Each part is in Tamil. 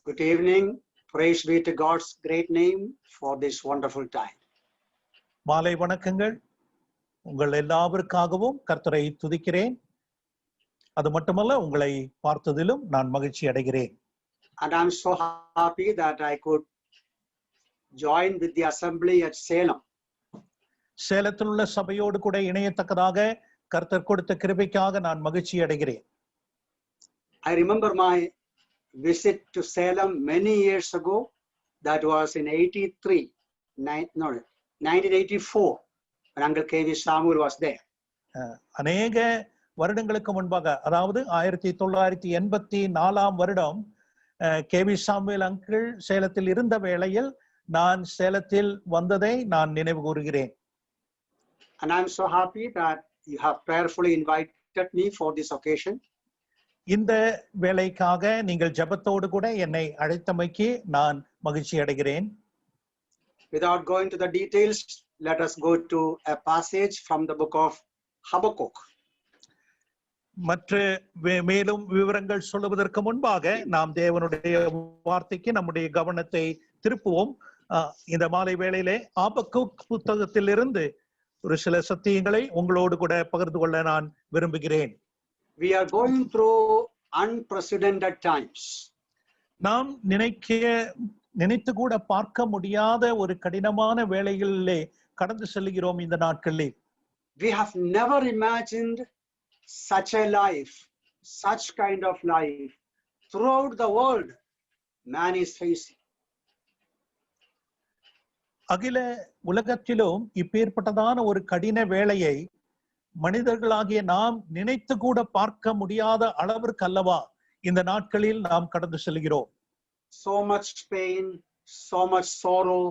Good evening. Praise be to God's great name for this wonderful time. மாலை வணக்கங்கள். உங்கள் எல்லாவருக்காகவும் கர்த்தரை துதிக்கிறேன். அது மட்டுமல்ல, உங்களை பார்த்ததிலும் நான் மகிழ்ச்சி அடைகிறேன். And I'm so happy that I could join with the assembly at Salem. சேலத்தில் உள்ள சபையோடு கூட இணையத்தக்கதாக கர்த்தர் கொடுத்த கிருபைக்காக நான் மகிழ்ச்சி அடைகிறேன். I remember my visit to Salem many years ago. That was in 1984 when Uncle K.V. Samuel was there. அநேக வருடங்களுக்கு முன்பாக, அதாவது 1984 வருடம் கேவி சாமுவேல் அங்கிள் சேலத்தில் இருந்த வேளையில் நான் சேலத்தில் வந்ததை நான் நினைவு கூறுகிறேன். And I'm so happy that you have prayerfully invited me for this occasion. இந்த வேலைக்காக நீங்கள் ஜெபத்தோடு கூட என்னை அழைத்தமைக்கு நான் மகிழ்ச்சி அடைகிறேன். Without going to the details, let us go to a passage from the book of Habakkuk. மற்ற மேலும் விவரங்கள் சொல்லுவதற்கு முன்பாக நாம் தேவனுடைய வார்த்தைக்கு நம்முடைய கவனத்தை திருப்புவோம். இந்த மாலை வேளையிலே ஆபக்குக் புத்தகத்திலிருந்து ஒரு சில சத்தியங்களை உங்களோடு கூட பகிர்ந்து கொள்ள நான் விரும்புகிறேன். We are going through unprecedented times. நாம் நினைத்து கூட பார்க்க முடியாத ஒரு கடினமான வேளைகளிலே கடந்து செல்கிறோம் இந்த நாட்களில். We have never imagined such a life, such kind of life throughout the world man is facing. அகில உலகத்திலும் இப்பேற்பட்டதான ஒரு கடின வேளையை மனிதர்களாகிய நாம் நினைத்து கூட பார்க்க முடியாத அளவிற்கு அல்லவா இந்த நாட்களில் நாம் கடந்து செல்கிறோம். So much pain, so much sorrow,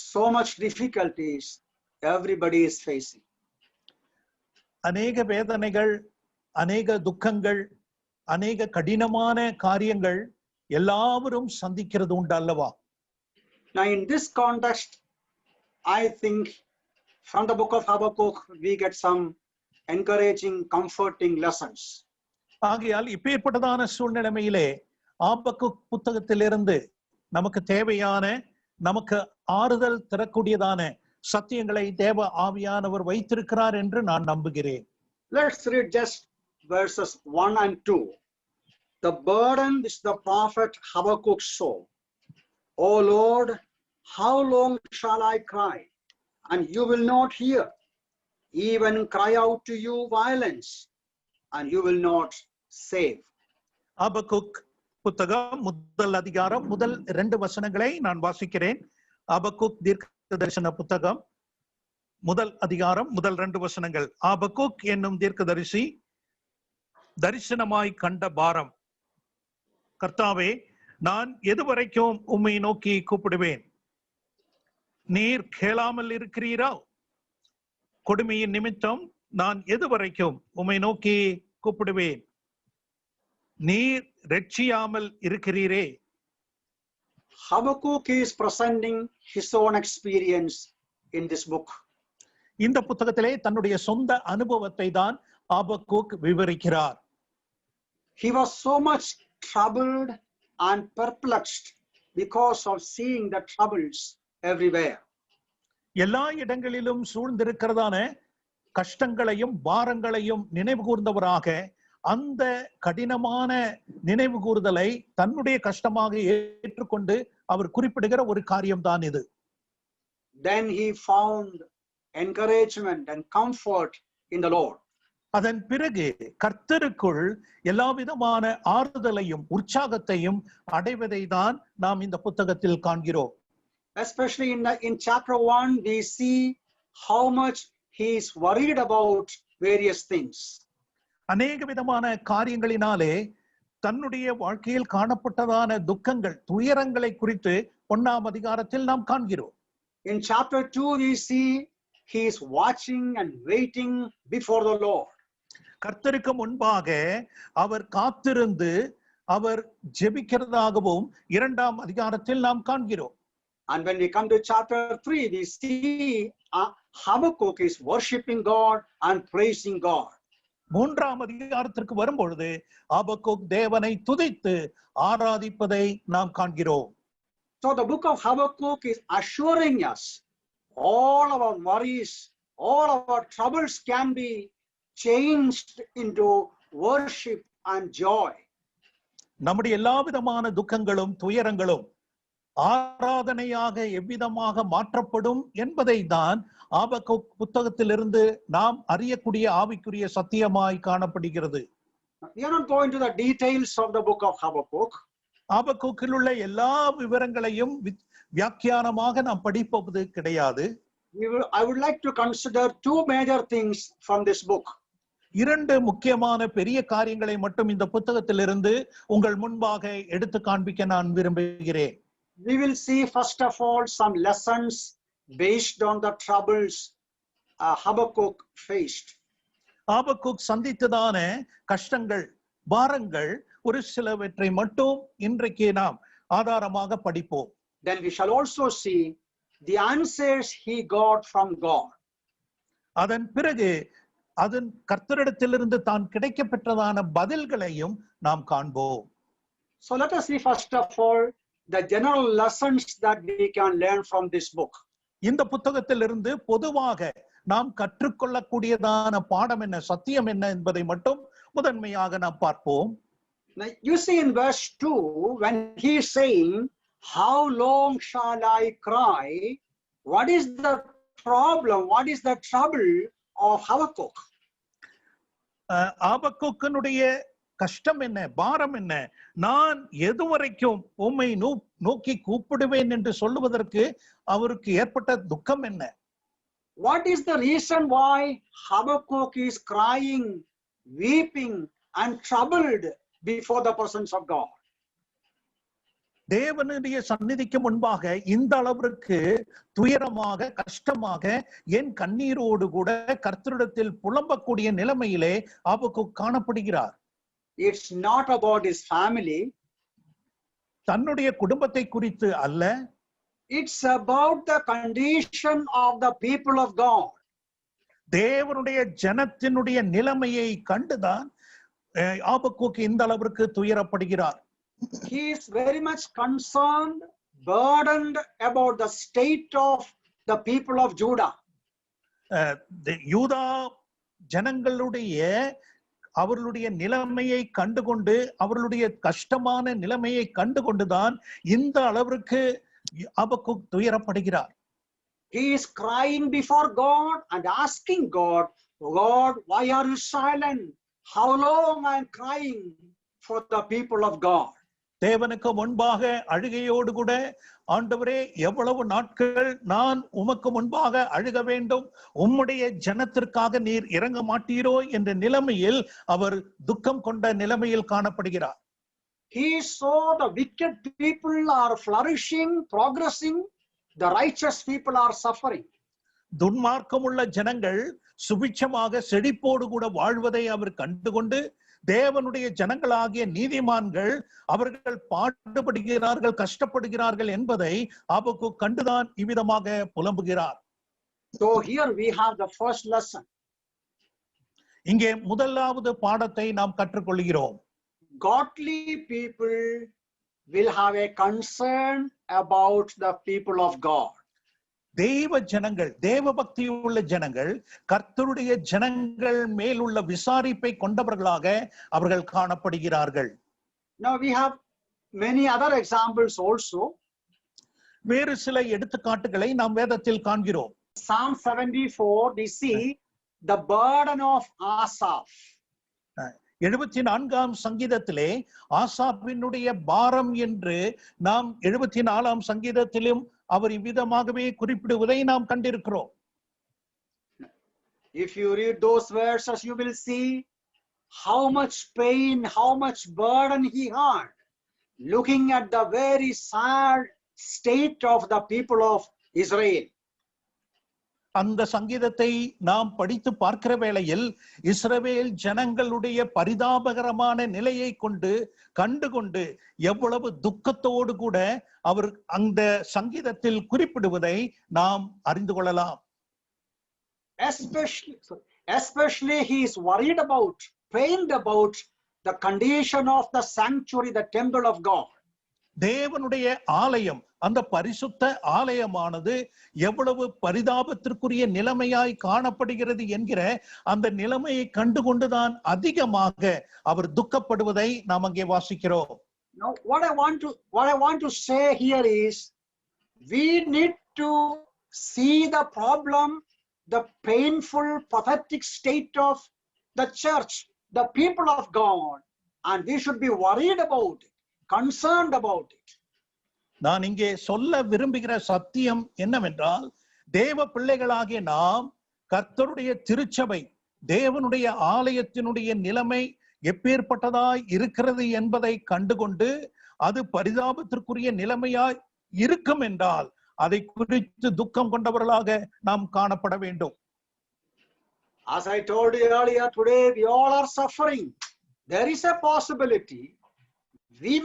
so much difficulties everybody is facing. அநேக வேதனைகள், அநேக துக்கங்கள், அநேக கடினமான காரியங்கள் எல்லாவரும் சந்திக்கிறது உண்டு அல்லவா? Now in this context, I think from the book of Habakkuk we get some encouraging, comforting lessons. ஆகையால் இப்பேற்பட்டதான சூழ்நிலைமையிலே ஆபக்குக் புத்தகத்திலிருந்து நமக்கு தேவையான, நமக்கு ஆறுதல் தரக்கூடியதான சத்தியங்களை தேவ ஆவியானவர் வைத்திருக்கிறார் என்று நான் நம்புகிறேன். Let's read just verses 1 and 2. The burden which the prophet Habakkuk saw. O Lord, how long shall I cry, and you will not hear? Even cry out to you violence, and you will not save. ஆபக்குக் புத்தகம் முதல் அதிகாரம் முதல் 2 வசனங்களை நான் வாசிக்கிறேன். ஆபக்குக் தீர்க்க தரிசன புத்தகம் முதல் அதிகாரம் முதல் 2 வசனங்கள். ஆபக்குக் என்னும் தீர்க்கதரிசி தரிசனமாய் கண்ட பாரம். கர்த்தாவே, நான் எதுவரைக்கும் உம்மை நோக்கி கூப்பிடுவேன்? நீர் கேளாமல் இருக்கிறீரா? கொடுமையின் நிமித்தம் நான் எதுவரைக்கும் உம்மை நோக்கி கூப்பிடுவேன்? நீர் ரட்சியாமல் இருக்கிறீரே. Habakkuk is presenting his own experience in this book. இந்த புத்தகத்திலே தன்னுடைய சொந்த அனுபவத்தை தான் ஆபக்குக் விவரிக்கிறார். He was so much troubled and perplexed because of seeing the troubles everywhere. எல்லா இடங்களிலும் சூழ்ந்திருக்கிறதான கஷ்டங்களையும் பாரங்களையும் நினைவு கூர்ந்தவராக அந்த கடினமான நினைவு கூறுதலை தன்னுடைய கஷ்டமாக ஏற்றுக்கொண்டு அவர் குறிப்பிடுகிற ஒரு காரியம்தான் இது. Then he found encouragement and comfort in the Lord. அதன் பிறகு கர்த்தருக்குள் எல்லா விதமான ஆறுதலையும் உற்சாகத்தையும் அடைவதை தான் நாம் இந்த புத்தகத்தில் காண்கிறோம். Especially in chapter 1, we see how much he is worried about various things. அநேக விதமான காரியங்களினாலே தன்னுடைய வாழ்க்கையில் காணப்பட்டதான துக்கங்கள், துயரங்களை குறித்து 1ஆம் அதிகாரத்தில் நாம் காண்கிறோம். In chapter 2, we see he is watching and waiting before the Lord. கர்த்தருக்கு முன்பாக அவர் காத்திருந்து அவர் ஜெபிக்கிறதாகவும் 2ஆம் அதிகாரத்தில் நாம் காண்கிறோம். And when we come to chapter 3, we see Habakkuk is worshiping God and praising God. மூன்றாம் அதிகாரத்திற்கு வரும்பொழுது ஆபக்கூக் தேவனை துதித்து ஆராதிப்பதை நாம் காண்கிறோம். So the book of Habakkuk is assuring us all our worries, all our troubles can be changed into worship and joy. நம்முடைய எல்லா விதமான துக்கங்களும் துயரங்களும் ஆராதனையாக எவ்விதமாக மாற்றப்படும் என்பதை தான் ஆபக்கூக் புத்தகத்திலிருந்து நாம் அறியக்கூடிய ஆவிக்குரிய சத்தியமாய் காணப்படுகிறது. We are not going to the details of the book of Habakkuk. ஆபக்கூக்கில் உள்ள எல்லா விவரங்களையும் வியாக்கியானமாக நாம் படிப்பது கிடையாது. I would like to consider two major things from this book. இரண்டு முக்கியமான பெரிய காரியங்களை மட்டும் இந்த புத்தகத்திலிருந்து உங்கள் முன்பாக எடுத்து காண்பிக்க நான் விரும்புகிறேன். We will see first of all some lessons based on the troubles Habakkuk faced. ஆபக்கூக் சந்தித்ததான கஷ்டங்கள், பாரங்கள் ஒரு சிலவற்றை மட்டும் இன்றைக்கு நாம் ஆதாரமாக படிப்போம். Then we shall also see the answers he got from God. அதன் பிறகு அதன் கர்த்தரிடத்திலிருந்து தான் கிடைக்கப்பெற்றதான பதில்களையும் நாம் காண்போம். So let us see first of all the general lessons that we can learn from this book. இந்த புத்தகத்திலிருந்து பொதுவாக நாம் கற்றுக்கொள்ளக்கூடியதான பாடம் என்ன, சத்தியம் என்ன என்பதை மட்டும் முதன்மையாக நாம் பார்ப்போம். Now you see in verse 2 when he is saying, how long shall I cry? What is the problem? What is the trouble of Habakkuk? ஆபக்கூக்கினுடைய கஷ்டம் என்ன, பாரம் என்ன, நான் எதுவரைக்கும் உம்மை நோக்கி கூப்பிடுவேன் என்று சொல்லுவதற்கு அவருக்கு ஏற்பட்ட துக்கம் என்ன? What is the reason why Habakkuk is crying, weeping and troubled before the presence of God? தேவனுடைய சந்நிதிக்கு முன்பாக இந்த அளவிற்கு துயரமாக கஷ்டமாக என் கண்ணீரோடு கூட கர்த்தரிடத்தில் புலம்பக்கூடிய நிலைமையிலே ஆபக்கூக் காணப்படுகிறார். It's not about his family. தன்னுடைய குடும்பத்தை குறித்து அல்ல. It's about the condition of the people of God. தேவனுடைய ஜனத்தினுடைய நிலைமையை கண்டுதான் ஆபக்கூக் இந்த அளவிற்கு துயரப்படுகிறார். He is very much concerned, burdened about the state of the people of Judah. யூதா ஜனங்களுடைய அவர்களுடைய நிலைமையை கண்டுகொண்டு அவர்களுடைய கஷ்டமான நிலைமையை கண்டுகொண்டுதான் இந்த அளவிற்கு ஆபக்கூக் துயரப்படுகிறார். He is crying before God and asking God, God, why are you silent? How long I am crying for the people of God? தேவனுக்கு முன்பாக அழுகையோடு கூட, ஆண்டவரே எவ்வளவு நாட்கள் நான் உமக்கு முன்பாக அழுக வேண்டும், உம்முடைய ஜனத்திற்காக நீர் இறங்க மாட்டீரோ என்ற நிலைமையில் அவர் துக்கம் கொண்ட நிலைமையில் காணப்படுகிறார். He saw the wicked people are flourishing, progressing, the righteous people are suffering. துன்மார்க்கமுள்ள ஜனங்கள் சுபிட்சமாக செழிப்போடு கூட வாழ்வதை அவர் கண்டுகொண்டு, தேவனுடைய ஜனங்களாகிய நீதிமான்கள் அவர்கள் பாடுபடுகிறார்கள், கஷ்டப்படுகிறார்கள் என்பதை ஆபக்கூக் கண்டுதான் இவ்விதமாக புலம்புகிறார். So here we have the first lesson. இங்கே முதலாவது பாடத்தை நாம் கற்றுக்கொள்கிறோம். Godly people will have a concern about the people of God. தெய்வ ஜனங்கள், தேவ பக்தி உள்ள ஜனங்கள் கர்த்தருடைய ஜனங்கள் மேல் உள்ள விசாரிப்பை கொண்டவர்களாக அவர்கள் காணப்படுகிறார்கள். Now we have many other examples also. வேறு சில எடுத்துக்காட்டுகளை நாம் வேதத்தில் காண்கிறோம். Psalm 74 we see the burden of Asaph. 74ஆம் சங்கீதத்திலே ஆசாப்பினுடைய பாரம் என்று நாம் 74ஆம் சங்கீதத்திலும் அவர் இவ்விதமாகவே குறிப்பிடுவதை நாம் கண்டிருக்கிறோம். If you read those verses, you will see how much pain, how much burden he had, looking at the very sad state of the people of Israel. அந்த சங்கீதத்தை நாம் படித்து பார்க்கிற வேளையில் இஸ்ரவேல் ஜனங்களுடைய பரிதாபகரமான நிலையை கண்டுகொண்டு எவ்வளவு துக்கத்தோடு கூட அவர் அந்த சங்கீதத்தில் குறிப்பிடுவதை நாம் அறிந்து கொள்ளலாம். Especially he is worried about, pained about the condition of the sanctuary, the temple of God. தேவனுடைய ஆலயம், அந்த பரிசுத்த ஆலயமானது எவ்வளவு பரிதாபத்திற்குரிய நிலைமையாய் காணப்படுகிறது என்கிற அந்த நிலைமையை கண்டுகொண்டுதான் அதிகமாக அவர் துக்கப்படுவதை நாம் அங்கே வாசிக்கிறோம். Now what I want to say here is, we need to see the problem, the painful, pathetic state of the church, the people of God, and we should be worried about it, concerned about it. நான் இங்கே சொல்ல விரும்புகிற சத்தியம் என்னவென்றால், தேவ பிள்ளைகளாகிய நாம் கர்த்தருடைய திருச்சபை, தேவனுடைய ஆலயத்தினுடைய நிலைமை எப்பேற்பட்டதாய் இருக்கிறது என்பதை கண்டுகொண்டு அது பரிதாபத்திற்குரிய நிலைமையாய் இருக்கும் என்றால் அதை குறித்து துக்கம் கொண்டவர்களாக நாம் காணப்பட வேண்டும். As I told you earlier, today we all are suffering. There is a possibility I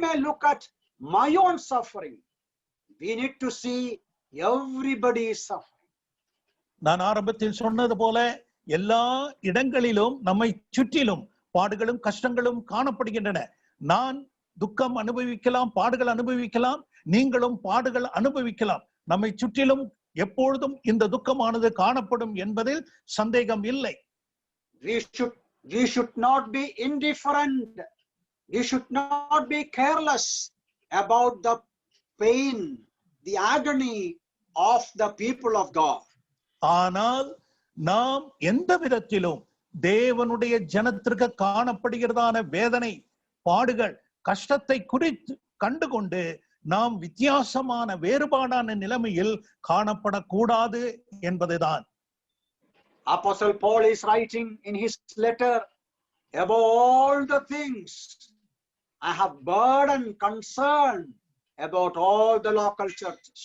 may look at my own suffering. We need to see everybody is suffering. நான் ஆரம்பத்தில் சொன்னது போல எல்லா இடங்களிலும் நம்மை சுற்றிலும் பாடுகளும் கஷ்டங்களும் காணப்படுகின்றன. நான் துக்கம் அனுபவிக்கலாம், பாடுகள் அனுபவிக்கலாம், நீங்களும் பாடுகள் அனுபவிக்கலாம். நம்மை சுற்றிலும் எப்பொழுதும் இந்த துக்கமானது காணப்படும் என்பதில் சந்தேகம் இல்லை. We should not be indifferent. We should not be careless about the pain, the agony of the people of God. ஆனால் நாம் எந்த விதத்திலும் தேவனுடைய ஜனத்திற்கு காணப்படுகிறதான வேதனை, பாடுகள், கஷ்டத்தை குறித்து கண்டுகொண்டு நாம் வித்தியாசமான வேறுபாடான நிலைமையில் காணப்படக்கூடாது என்பதுதான். Apostle Paul is writing in his letter, above all the things I have burden, concern about all the local churches.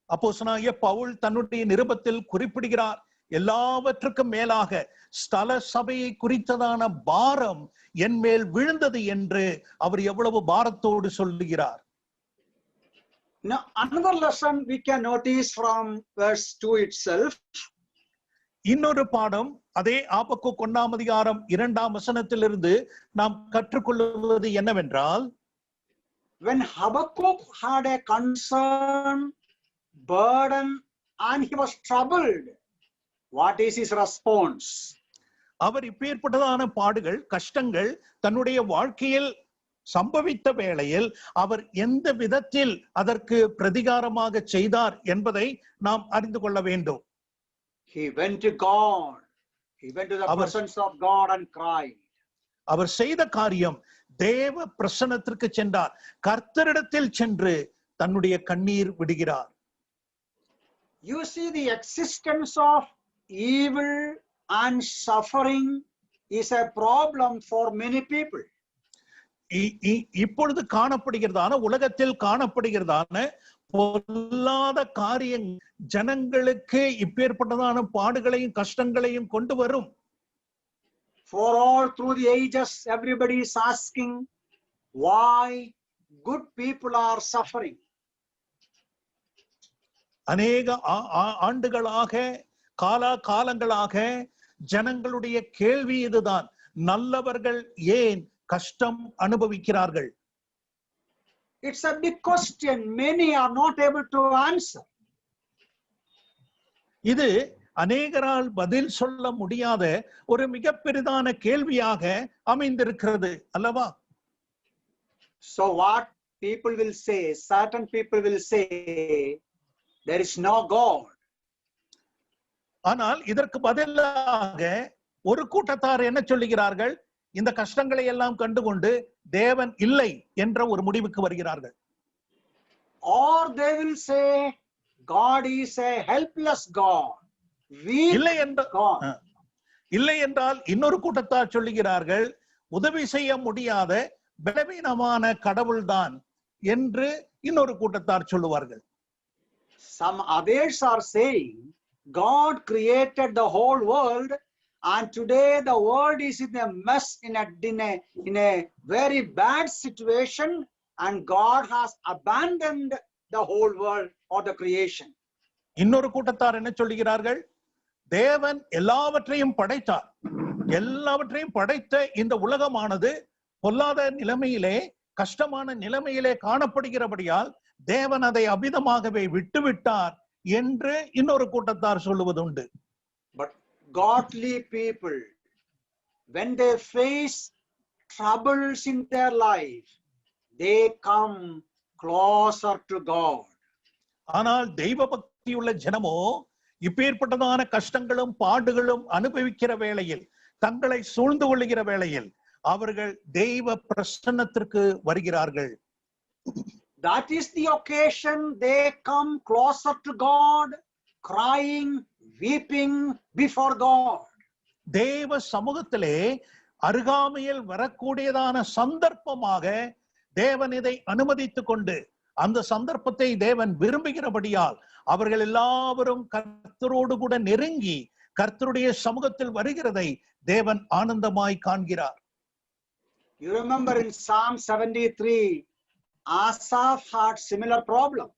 அப்போஸ்தலனாகிய பவுல் தன்னுடைய நிருபத்தில் குறிப்பிடுகிறார், எல்லாவற்றுக்கும் மேலாக ஸ்தல சபையை குறித்ததான பாரம் என் மேல் விழுந்தது என்று அவர் எவ்வளவு பாரத்தோடு சொல்லுகிறார். Now another lesson we can notice from verse 2 itself. இன்னொரு பாடம் அதே ஆபக்குக் 1ஆம் அதிகாரம் 2ஆம் வசனத்திலிருந்து நாம் கற்றுக்கொள்வது என்னவென்றால், when Habakkuk had a concern, burden, and he was troubled, what is his response? அவர் இப்பேற்பட்டதான பாடுகள், கஷ்டங்கள் தன்னுடைய வாழ்க்கையில் சம்பவித்த வேளையில் அவர் எந்த விதத்தில் அதற்கு பிரதிகாரமாக செய்தார் என்பதை நாம் அறிந்து கொள்ள வேண்டும். He went to God. He went to the presence of God and cried. அவர் செய்த காரியம் தேவ பிரசன்னத்திற்கு சென்றார், கர்த்தரிடத்தில் சென்று தன்னுடைய கண்ணீர் விடுகிறார். You see, the existence of evil and suffering is a problem for many people. இப்பொழுது காணப்படுகிறதான, உலகத்தில் காணப்படுகிறதான பொல்லாத காரியம் ஜனங்களுக்கு இப்பேற்பட்டதான பாடுகளையும் கஷ்டங்களையும் கொண்டு வரும். For all through the ages, everybody is asking why good people are suffering. அநேக ஆண்டுகளாக, காலங்களாக ஜனங்களுடைய கேள்வி இதுதான், நல்லவர்கள் ஏன் கஷ்டம் அனுபவிக்கிறார்கள்? It's a big question. Many are not able to answer. இது அநேகரால் பதில் சொல்ல முடியாத ஒரு மிக பெரிதான கேள்வியாக அமைந்திருக்கிறது அல்லவா? So what people will say, certain people will say, there is no God. ஆனால் இதற்கு பதிலாக ஒரு கூட்டத்தார் என்ன சொல்லுகிறார்கள்? இந்த கஷ்டங்களை எல்லாம் கண்டுகொண்டு தேவன் இல்லை என்ற ஒரு முடிவுக்கு வருகிறார்கள். Or they will say God is a helpless God. இல்லை என்றால் இன்னொரு கூட்டத்தார் சொல்லுகிறார்கள், உதவி செய்ய முடியாத பலவீனமான கடவுள்தான் என்று இன்னொரு கூட்டத்தார் சொல்லுவார்கள். Some others are saying God created the whole world and today the world is in a mess, in a very bad situation, and God has abandoned the whole world or the creation. இன்னொரு கூட்டத்தார் என்ன சொல்லுகிறார்கள்? தேவன் எல்லாவற்றையும் படைத்தார். எல்லாவற்றையும் படைத்த இந்த உலகமானது பொல்லாத நிலைமையிலே, கஷ்டமான நிலைமையிலே காணப்படுகிறபடியால் தேவன் அதை அபிதமாகவே விட்டுவிட்டார் என்று இன்னொரு கூட்டத்தார் சொல்லுவதுண்டு. But godly people, when they face troubles in their life, they come closer to God. ஆனால் தெய்வ பக்தியுள்ள ஜனமோ இப்பேற்பட்டதான கஷ்டங்களும் பாடுகளும் அனுபவிக்கிற வேளையில், தங்களை சூழ்ந்து கொள்ளுகிற வேளையில் அவர்கள் தெய்வ பிரசன்னத்திற்கு வருகிறார்கள். That is the occasion they come closer to God, crying, weeping before God. தேவ சமூகத்திலே அருகாமையில் வரக்கூடியதான சந்தர்ப்பமாக தேவன் இதை அனுமதித்துக் கொண்டு, அந்த சந்தர்ப்பத்தை தேவன் விரும்புகிறபடியால் அவர்கள் எல்லாவரும் கர்த்தரோடு கூட நெருங்கி கர்த்தருடைய சமூகத்தில் வருகிறதை தேவன் ஆனந்தமாய் காண்கிறார். You remember in Psalm 73, Asaph had similar problem.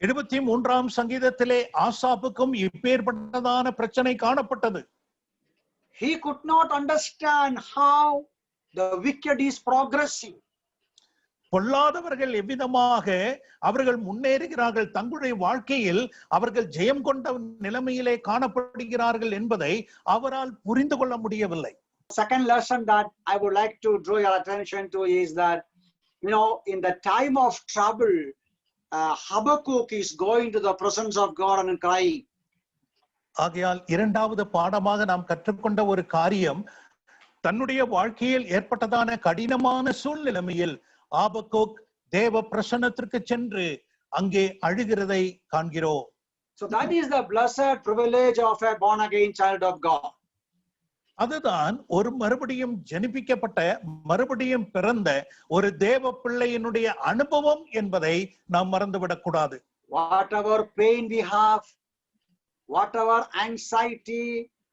73ஆம் சங்கீதத்திலே ஆசாப்புக்கும் இப்பேற்பட்டதான பிரச்சனை காணப்பட்டது. He could not understand how the wicked is progressing. பொல்லாதவர்கள் எவ்விதமாக அவர்கள் முன்னேறுகிறார்கள், தங்களுடைய வாழ்க்கையில் அவர்கள் ஜெயம் கொண்ட நிலைமையிலே காணப்படுகிறார்கள் என்பதை அவரால் புரிந்து கொள்ள முடியவில்லை. Second lesson that I would like to draw your attention to is that, in the time of trouble, Habakkuk is going to the presence of God and crying. ஆகையால் இரண்டாவது பாடமாக நாம் கற்றுக்கொண்ட ஒரு காரியம், தன்னுடைய வாழ்க்கையில் ஏற்பட்டதான கடினமான சூழ்நிலைமையில் ஆபக்கூக் தேவ பிரசன்னத்திற்கு சென்று அங்கே அழுகிறதை காண்கிறோம். So that is the blessed privilege of a born again child of God. அதுதான் ஒரு மறுபடியும் ஜனிப்பிக்கப்பட்ட, மறுபடியும் பிறந்த ஒரு தேவ பிள்ளையினுடைய அனுபவம் என்பதை நாம் மறந்துவிடக் கூடாது. Whatever pain we have, whatever anxiety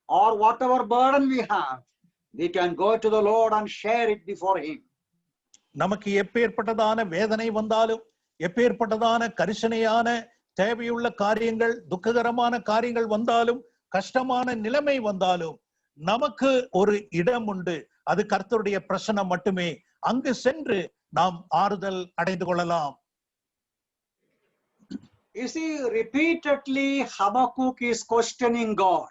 or whatever burden we have, we can go to the Lord and share it before Him. நமக்கு எப்பேற்பட்டதான வேதனை வந்தாலும், எப்பேற்பட்டதான கரிசனையான தேவையுள்ள காரியங்கள், துக்ககரமான காரியங்கள் வந்தாலும், கஷ்டமான நிலைமை வந்தாலும், நமக்கு ஒரு இடம் உண்டு. அது கர்த்தருடைய பிரசன்னம் மட்டுமே. அங்கு சென்று நாம் ஆறுதல் அடைந்து கொள்ளலாம். You see, repeatedly Habakkuk is questioning God.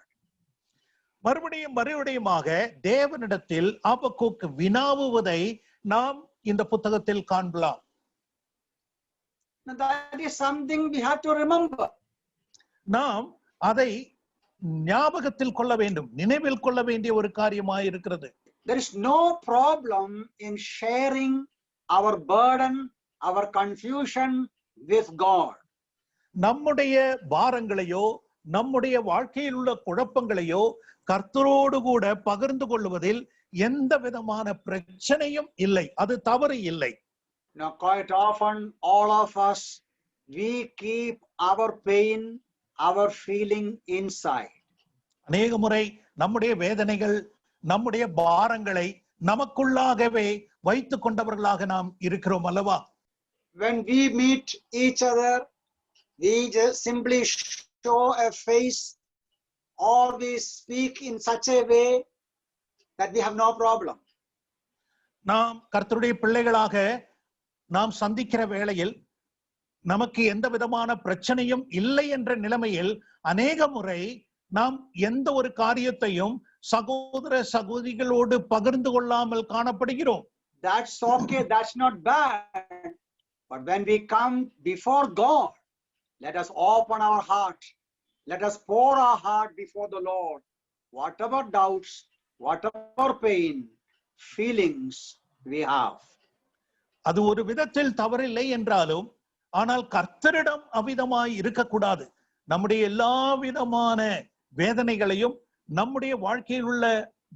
மறுபடியுமாக தேவனிடத்தில் ஆபக்கூக் வினாவுவதை நாம் இந்த புத்தகத்தில் காணலாம். That is something we have to remember. நாம் அதை ஞாபகத்தில் கொள்ள வேண்டும், நினைவில் கொள்ள வேண்டிய ஒரு காரியமாய் இருக்கிறது. There is no problem in sharing our burden, our confusion with God. நம்முடைய பாரங்களையோ, நம்முடைய வாழ்க்கையில் உள்ள குழப்பங்களையோ கர்த்தரோடு கூட பகிர்ந்து கொள்வதில் எந்த விதமான பிரச்சனையும் இல்லை, அது தவறு இல்லை. Now, quite often, all of us, we keep our pain, our feeling inside. அநேக முறை நம்முடைய வேதனைகள், நம்முடைய பாரங்களை நமக்குள்ளாகவே வைத்துக் கொண்டவர்களாக நாம் இருக்கிறோம் அல்லவா? When we meet each other, we just simply show a face or we speak in such a way that we have no problem. நாம் கர்த்தருடைய பிள்ளைகளாக நாம் சந்திக்கிற வேளையில் நமக்கு எந்த விதமான பிரச்சனையும் இல்லை என்ற நிலைமையில் அநேக முறை நாம் எந்த ஒரு காரியத்தையும் சகோதர சகோதரிகளோடு பகிர்ந்து கொள்ளாமல் காணப்படுகிறோம். That's okay, that's not bad. But when we come before God, let us open our heart. Let us pour our heart before the Lord. Whatever doubts, whatever pain, feelings we have. அது ஒரு விதத்தில் தவறில்லை என்றாலும், ஆனால் கர்த்தரிடம் அவ்விதமாய் இருக்கக்கூடாது. நம்முடைய எல்லா விதமான வேதனைகளையும், நம்முடைய வாழ்க்கையில் உள்ள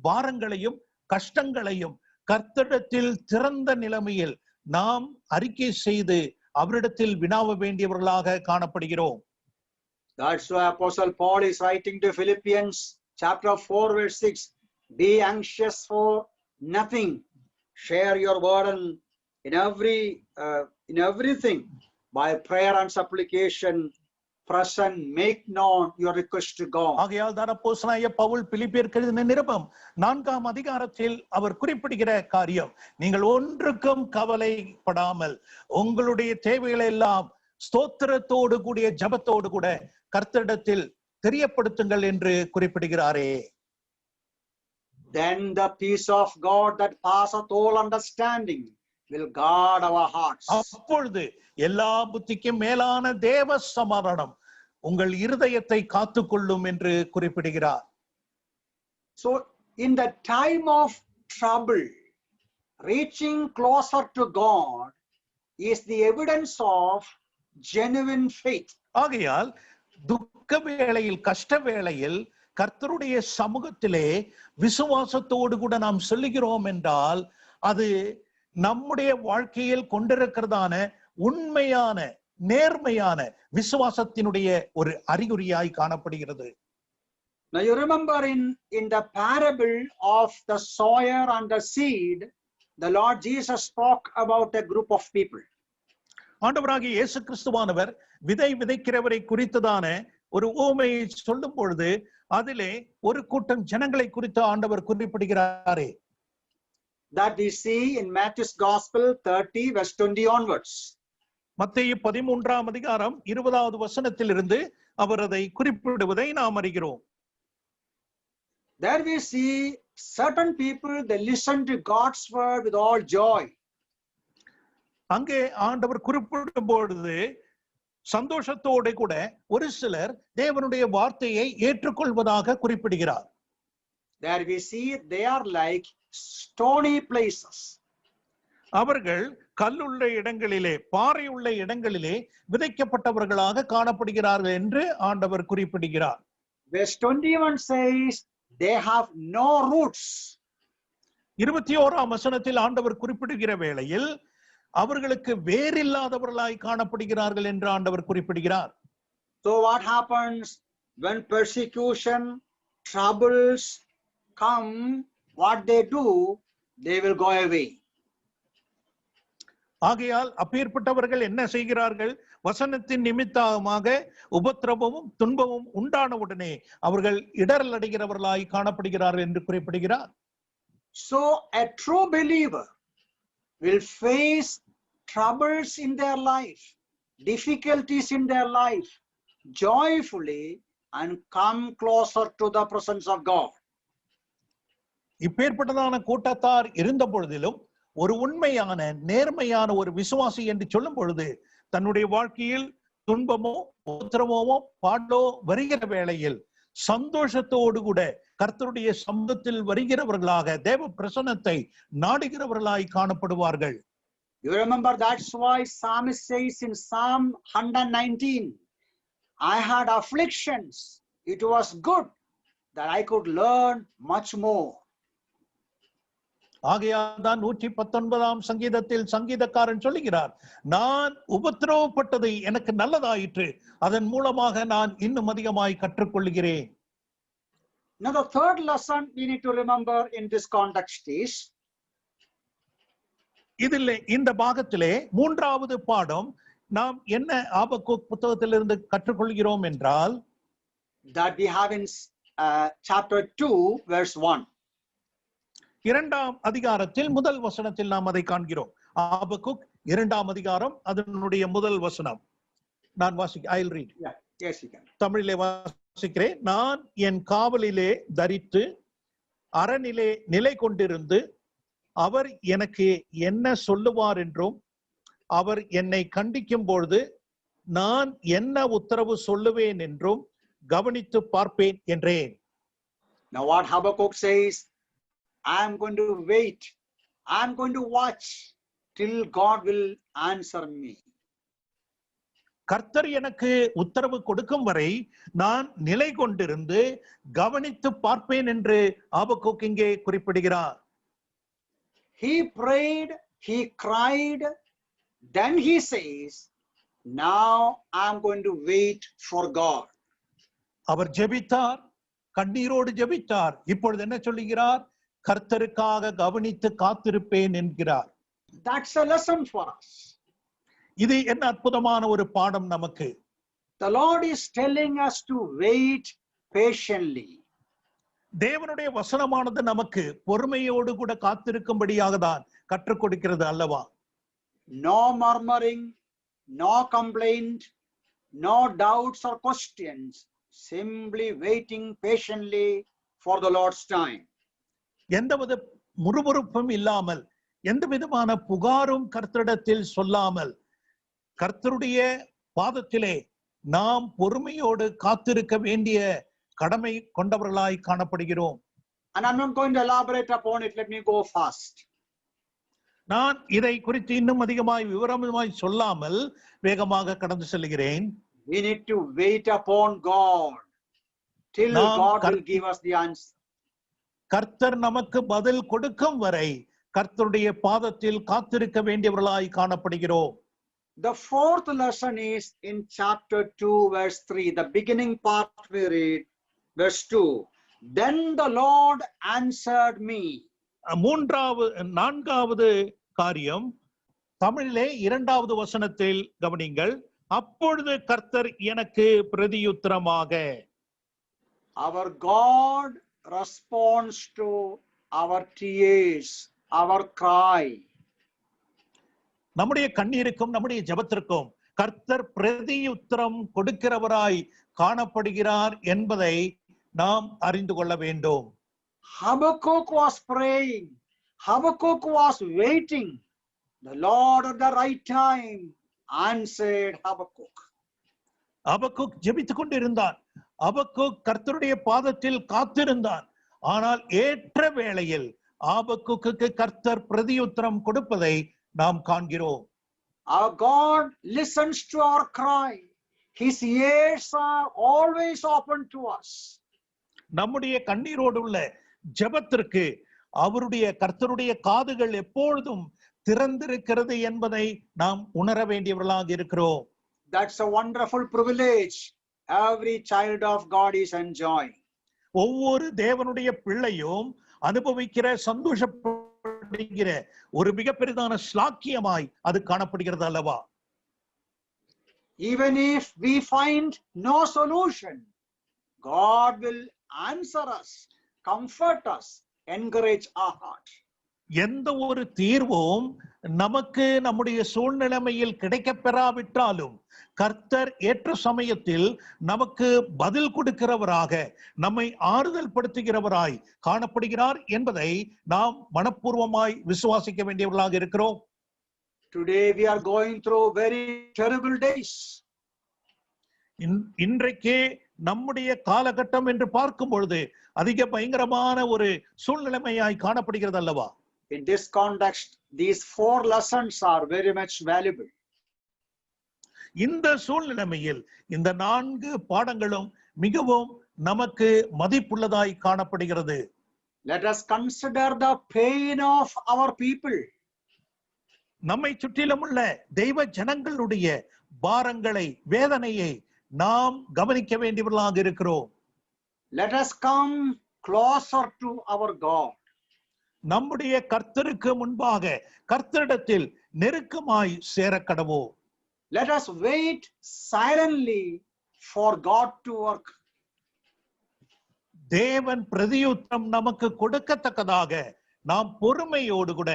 பாரங்களையும் கஷ்டங்களையும் கர்த்தரிடத்தில் திறந்த நிலைமையில் நாம் அறிக்கை செய்து அவரிடத்தில் வினாவ வேண்டியவர்களாக காணப்படுகிறோம். That's why Apostle Paul is writing to Philippians chapter 4 verse 6. Be anxious for nothing. Share your burden in everything by prayer and supplication present, make known your request to God. ஆகையால் தான் அப்போஸ்தலனாகிய பவுல் பிலிப்பியருக்கு எழுதின நிருபம் 4ஆம் அதிகாரத்தில் அவர் குறிப்பிடுகிற காரியம், நீங்கள் ஒன்றுக்கும் கவலைப்படாமல் உங்களுடைய தேவைகளை எல்லாம் ஸ்தோத்திரத்தோடு கூடிய ஜெபத்தோடு கூட கர்த்தரிடத்தில் தெரியப்படுத்துங்கள் என்று குறிப்பிடுகிறாரே. Then the peace of God that passeth all understanding will guard our hearts. அப்பொழுது எல்லா புத்திக்கும் மேலான தேவ சமாதானம் உங்கள் இருதயத்தை காத்துக்கொள்ளும் என்று குறிப்பிடுகிறார். So in the time of trouble, reaching closer to God is the evidence of genuine faith. ஆகையால் துக்க வேளையில், கஷ்ட வேளையில் கர்த்தருடைய சமூகத்திலே விசுவாசத்தோடு கூட நாம் சொல்லுகிறோம் என்றால் அது நம்முடைய வாழ்க்கையில் கொண்டிருக்கிறதான உண்மையான நேர்மையான விசுவாசத்தினுடைய ஒரு அறிகுறியாய் காணப்படுகிறது. Now you remember in the parable of the sower and the seed, the Lord Jesus spoke about a group of people. ஆண்டவராகிய இயேசு கிறிஸ்துவானவர் விதை விதைக்கிறவரை குறித்ததான ஒரு உவமையை சொல்லும் பொழுது அதிலே ஒரு கூட்டம் ஜனங்களை குறித்து ஆண்டவர் குறிப்பிடுகிறாரே. That we see in Matthew's Gospel 30 verse 20 onwards. மத்தேயு 13ஆம் அதிகாரம் 20வது வசனத்திலிருந்து அவர் அதை குறிப்பிடுவதை நாம் அறிகிறோம். There we see certain people, they listen to God's word with all joy. அங்கே ஆண்டவர் குறிப்பிடும் பொழுது சந்தோஷத்தோடு கூட ஒரு சிலர் தேவனுடைய வார்த்தையை ஏற்றுக்கொள்வதாக குறிப்பிடுகிறார். There we see they are like stony places. அவர்கள் கல்லுள்ள இடங்களிலே, பாறை உள்ள இடங்களிலே விதைக்கப்பட்டவர்களாக காணப்படுகிறார்கள் என்று ஆண்டவர் குறிப்பிடுகிறார். Verse 21 says they have no roots. 21ஆம் வசனத்தில் ஆண்டவர் குறிப்பிடுகிற வேளையில் அவர்களுக்கு வேறில்லாதவர்களாய் காணப்படுகிறார்கள் என்று ஆண்டவர் குறிப்பிடுகிறார். So what happens when persecution, troubles come? What they do, they will go away. ஆகையால் அப்பேற்பட்டவர்கள் என்ன செய்கிறார்கள்? வசனத்தின் நிமித்தமாக உபத்திரவமும் துன்பமும் உண்டான உடனே அவர்கள் இடரல் அடைகிறவர்களாய் காணப்படுகிறார்கள் என்று குறிப்பிடுகிறார். So a true believer will face troubles in their life, difficulties in their life, joyfully and come closer to the presence of God. இப்பேற்பட்டதான கூட்டத்தார் இருந்த பொழுதிலும் ஒரு உண்மையான நேர்மையான ஒரு விசுவாசி என்று சொல்லும் பொழுது தன்னுடைய வாழ்க்கையில் துன்பமோ உத்திரவமோ பாடோ வருகிற வேளையில் சந்தோஷத்தோடு கூட கர்த்தருடைய சமூகத்தில் வருகிறவர்களாக தேவ பிரசன்னத்தை நாடுகிறவர்களாய் காணப்படுவார்கள். You remember that's why Psalmist says in Psalm 119, I had afflictions, it was good that I could learn much more. ஆகையால் தான் 119ஆம் சங்கீதத்தில் சங்கீதக்காரன் சொல்லுகிறார், நான் உபத்திரவப்பட்டது எனக்கு நல்லதாயிற்று, அதன் மூலமாக நான் இன்னும் அதிகமாய் கற்றுக்கொள்கிறேன். Now the third lesson we need to remember in this context is, இதில் இந்த பாகத்திலே மூன்றாவது பாடம் நாம் என்ன ஆபக்கூக் புத்தகத்திலிருந்து கற்றுக்கொள்கிறோம் என்றால், that we have in chapter 2 verse 1. 2ஆம் அதிகாரத்தில் முதல் வசனத்தில் நாம் அதை காண்கிறோம். ஆபக்கூக் 2ஆம் அதிகாரம் அதனுடைய முதல் வசனம். நான் I'll read. Yeah, yes you can. தமிழிலே வாசிக்கிறேன். நான் என் காவலிலே தரித்து அரணிலே நிலை கொண்டிருந்து அவர் எனக்கு என்ன சொல்லுவார் என்றும் அவர் என்னை கண்டிக்கும் பொழுது நான் என்ன உத்தரவு சொல்லுவேன் என்றும் கவனித்து பார்ப்பேன் என்றேன். Now what Habakkuk says, I am going to wait, I am going to watch till God will answer me. கர்த்தர் எனக்கு உத்தரவு கொடுக்கும் வரை நான் நிலை கொண்டிருந்து கவனித்து பார்ப்பேன் என்று ஆபக்கூக் இங்கே குறிப்பிடுகிறார். He prayed, he cried, then he says, now I am going to wait for God. அவர் ஜெபித்தார், கண்ணீரோடு ஜெபித்தார். இப்பொழுது என்ன சொல்லுகிறார்? கர்த்தருக்காக கவனித்து காத்திருப்பேன் என்கிறார். That's a lesson for us. இது என்ன அற்புதமான ஒரு பாடம் நமக்கு. The Lord is telling us to wait patiently. தேவனுடைய வசனமானது நமக்கு பொறுமையோடு கூட காத்திருக்கும்படியாக தான் கற்றுக் கொடுக்கிறது அல்லவா? No murmuring, no complaint, no doubts or questions, simply waiting patiently for the Lord's time. எந்தவித முறுமுறுப்பும் இல்லாமல், எந்த விதமான புகாரும் கர்த்தரிடத்தில் சொல்லாமல், கர்த்தருடைய பாதத்திலே நாம் பொறுமையோடு காத்திருக்க வேண்டிய கடமை கொண்டவர்களாய் காணப்படுகிறோம். And I'm not going to elaborate upon it. Let me go fast. நான் இதை குறித்து இன்னும் அதிகமாய் விவரமாய் சொல்லாமல் வேகமாக கடந்து செல்கிறேன். We need to wait upon God till God will give us the answer. கர்த்தர் நமக்கு பதில் கொடுக்கும் வரை கர்த்தருடைய பாதத்தில் காத்திருக்க வேண்டியவர்களாய் காணப்படுகிறோம். The fourth lesson is in chapter 2 verse 3. The beginning part we read verse 2. Then the Lord answered me. நான்காவது காரியம் தமிழிலே 2வது வசனத்தில் கவனிங்கள். அப்பொழுது கர்த்தர் எனக்கு பிரதியுத்தரமாக. Our God responds to our tears, our cry. நம்முடைய கண்ணீருக்கும் நம்முடைய ஜெபத்திற்கும் கர்த்தர் பிரதியுத்தரம் கொடுக்கிறவராய் காணப்படுகிறார் என்பதை நாம் அறிந்து கொள்ள வேண்டும். Habakkuk was praying. Habakkuk was waiting. The Lord at the right time answered Habakkuk. ஹபக்குக் ஜெபித்துக் கொண்டிருந்தான். ஹபக்குக் கர்த்தருடைய பாதத்தில் காத்திருந்தான். ஆனால் ஏற்ற வேளையில் ஹபக்குக்கு கர்த்தர் பிரதியுத்தரம் கொடுப்பதை நாம் காண்கிறோம். Our God listens to our cry. His ears are always open to us. நம்முடைய கண்ணீரோடு உள்ள ஜெபத்திற்கு அவருடைய கர்த்தருடைய காதுகள் எப்பொழுதும் திறந்திருக்கிறது என்பதை நாம் உணர வேண்டியவர்களாக இருக்கிறோம். That's a wonderful privilege every child of God is enjoying. ஒவ்வொரு தேவனுடைய பிள்ளையும் அனுபவிக்கிற சந்தோஷப்படுகிற ஒரு மிகப்பெரிதான ஸ்லாக்கியமாய் அது காணப்படுகிறது அல்லவா? Even if we find no solution, God will answer us, comfort us, encourage our heart. எந்த ஒரு தீர்வும் நமக்கு நம்முடைய சூழ்நிலைமையில் கிடைக்கப் பெறாவிட்டாலும் கர்த்தர் ஏற்ற சமயத்தில் நமக்கு பதில் கொடுக்கிறவராக, நம்மை ஆறுதல் படுத்துகிறவராய் காணப்படுகிறார் என்பதை நாம் மனப்பூர்வமாய் விசுவாசிக்க வேண்டியவர்களாக இருக்கிறோம். Today we are going through very terrible days. இன்றைக்கு நம்முடைய காலகட்டம் என்று பார்க்கும் பொழுது அதிக பயங்கரமான ஒரு சூழ்நிலைமையாய் காணப்படுகிறது அல்லவா? In this context, these 4 lessons are very much valuable. இந்த சூழ்நிலைமையில் இந்த 4 பாடங்களும் மிகவும் நமக்கு மதிப்புள்ளதாய் காணப்படுகிறது. Let us consider the pain of our people. நம்மை சுற்றிலும் உள்ள தெய்வ ஜனங்களுடைய பாரங்களை, வேதனையை நாம் கவனிக்க வேண்டியவர்களாக இருக்கிறோம். Let us come closer to our God. நம்முடைய கர்த்தருக்கு முன்பாக கர்த்தரிடத்தில் நெருக்கமாய் சேரக்கடவோம். Let us wait silently for God to work. தேவன் பிரதியுத்தரம் நமக்கு கொடுக்கத்தக்கதாக நாம் பொறுமையோடு கூட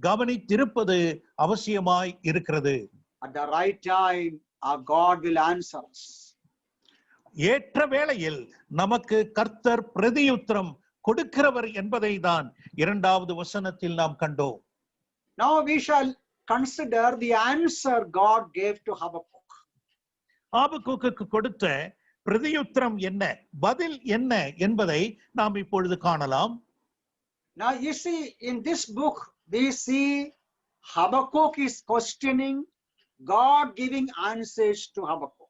கவனித்திருப்பது அவசியமாய் இருக்கிறது. At the right time, our God will answer us. ஏற்ற வேளையில் நமக்கு கர்த்தர் பிரதியுத்தரம் கொடுக்கிறவர் என்பதை தான் 2வது வசனத்தில் நாம் கண்டோம். Now we shall consider the answer God gave to Habakkuk. ஆபக்குக்கு கொடுத்த பிரதியுத்தரம் என்ன, பதில் என்ன என்பதை நாம் இப்பொழுது காணலாம். Now you see, in this book we see Habakkuk is questioning, God giving answers to Habakkuk.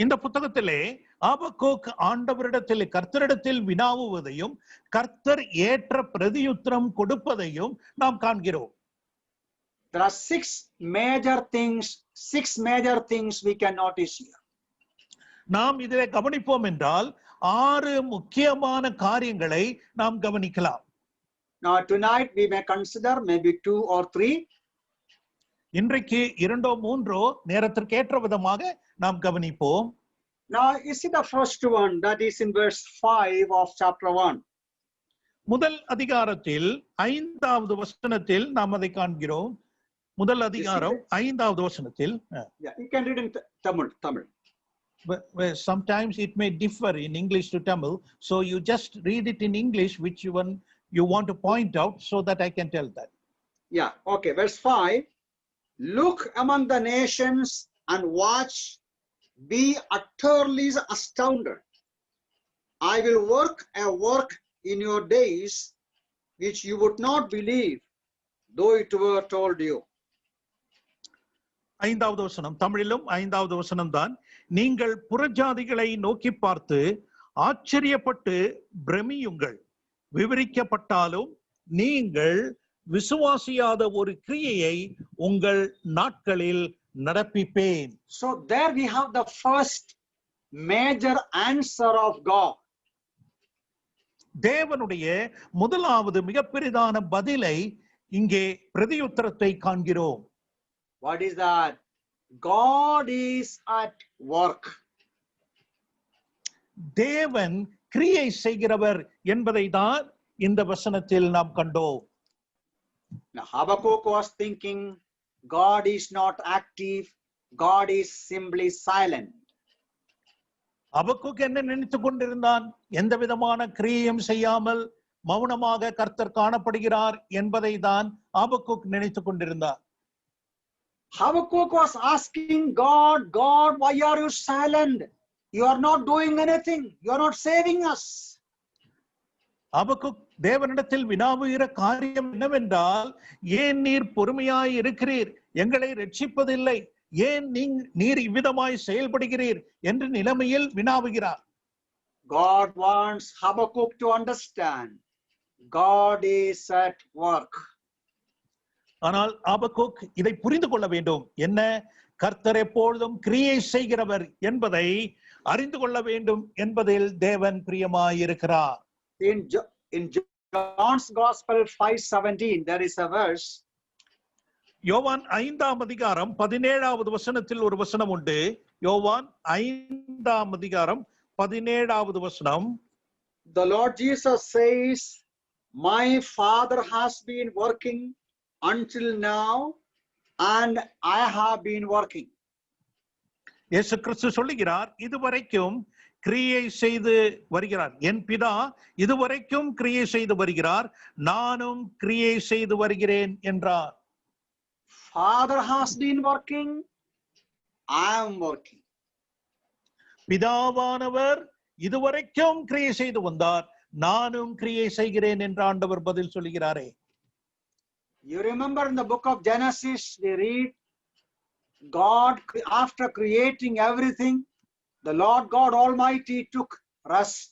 இந்த புத்தகத்திலே ஆபக்குக் ஆண்டவரிடத்தில், கர்த்தரிடத்தில் வினாவுவதையும் கர்த்தர் ஏற்ற பிரதியுத்தரம் கொடுப்பதையும் நாம் காண்கிறோம். There are 6 major things we can notice here. நாம் இதிலே கவனிப்போம் என்றால் 6 முக்கியமான காரியங்களை நாம் கவனிக்கலாம். Now tonight we may consider maybe 2 or 3. இன்றைக்கு 2 3 நேரத்திற்கு ஏற்ற விதமாக நாம் கவனிப்போம். Now, you see the first one, that is in verse 5 of chapter 1. முதல் அதிகாரத்தில் 5வது வசனத்தில் நாம் அதை காண்கிறோம். முதல் அதிகாரம் 5வது வசனத்தில். Yeah, you can read in Tamil. Sometimes it may differ in English to Tamil, so you just read it in English, which you want to point out, so that I can tell that. Yeah, okay. Verse 5. Look among the nations and watch, be utterly astounded. I will work a work in your days which you would not believe, though it were told you. 5வது வசனம், தமிழிலும் 5வது வசனம் தான். நீங்கள் புறஜாதிகளை நோக்கி பார்த்து ஆச்சரியப்பட்டு பிரமியுங்கள். விவரிக்கப்பட்டாலும் நீங்கள் விசுவாசியாத ஒரு கிரியையை உங்கள் நாட்களில் நடப்பிப்பேன். So there we have the first major answer of God. தேவனுடைய முதலாவது மிக பெரிதான பதிலை இங்கே பிரதியுத்தரத்தை காண்கிறோம். What is that? God is at work. தேவன் கிரியை செய்கிறவர் என்பதை தான் இந்த வசனத்தில் நாம் கண்டோம். Now Habakkuk was thinking, God is not active, God is simply silent. ஹபக்குக் என்ன நினைத்துக் கொண்டிருந்தான்? எந்த விதமான கிரியையும் செய்யாமல் மௌனமாக கர்த்தர் காணப்படுகிறார் என்பதை தான் ஹபக்குக் நினைத்துக் கொண்டிருந்தார். Habakkuk was asking God, why are you silent? You are not doing anything. You are not saving us. ஹபக்குக் தேவனிடத்தில் வினாவுகிற காரியம் என்னவென்றால், ஏன் நீர் பொறுமையாய் இருக்கிறீர், எங்களை ரட்சிப்பதில்லை, ஏன் நீர் இவ்விதமாய் செயல்படுகிறீர் என்று நிலைமையில் வினாவுகிறார். God wants Habakkuk to understand, God is at work. ஆனால் ஹபக்குக் இதை புரிந்து கொள்ள வேண்டும். என்ன? கர்த்தர் எப்பொழுதும் கிரியை செய்கிறவர் என்பதை அறிந்து கொள்ள வேண்டும் என்பதில் தேவன் பிரியமாயிருக்கிறார். In John's Gospel 5:17 there is a verse. யோவான் 5ஆம் அதிகாரம் 17வது வசனத்தில் ஒரு வசனம் உண்டு. யோவான் 5ஆம் அதிகாரம் 17வது வசனம். The Lord Jesus says, my Father has been working until now and I have been working. இயேசு கிறிஸ்து சொல்லுகிறார், இதுவரைக்கும் கிரியை செய்து வருகிறார். என் பிதா இதுவரைக்கும் கிரியை செய்து வருகிறார், நானும் கிரியை செய்து வருகிறேன் என்றார். Father has been working, I am working. பிதாவானவர் இதுவரைக்கும் கிரியை செய்து வந்தார், நானும் கிரியை செய்கிறேன் என்று ஆண்டவர் பதில் சொல்கிறாரே. You remember in the book of Genesis, we read, God, after creating everything, the Lord God Almighty took rest.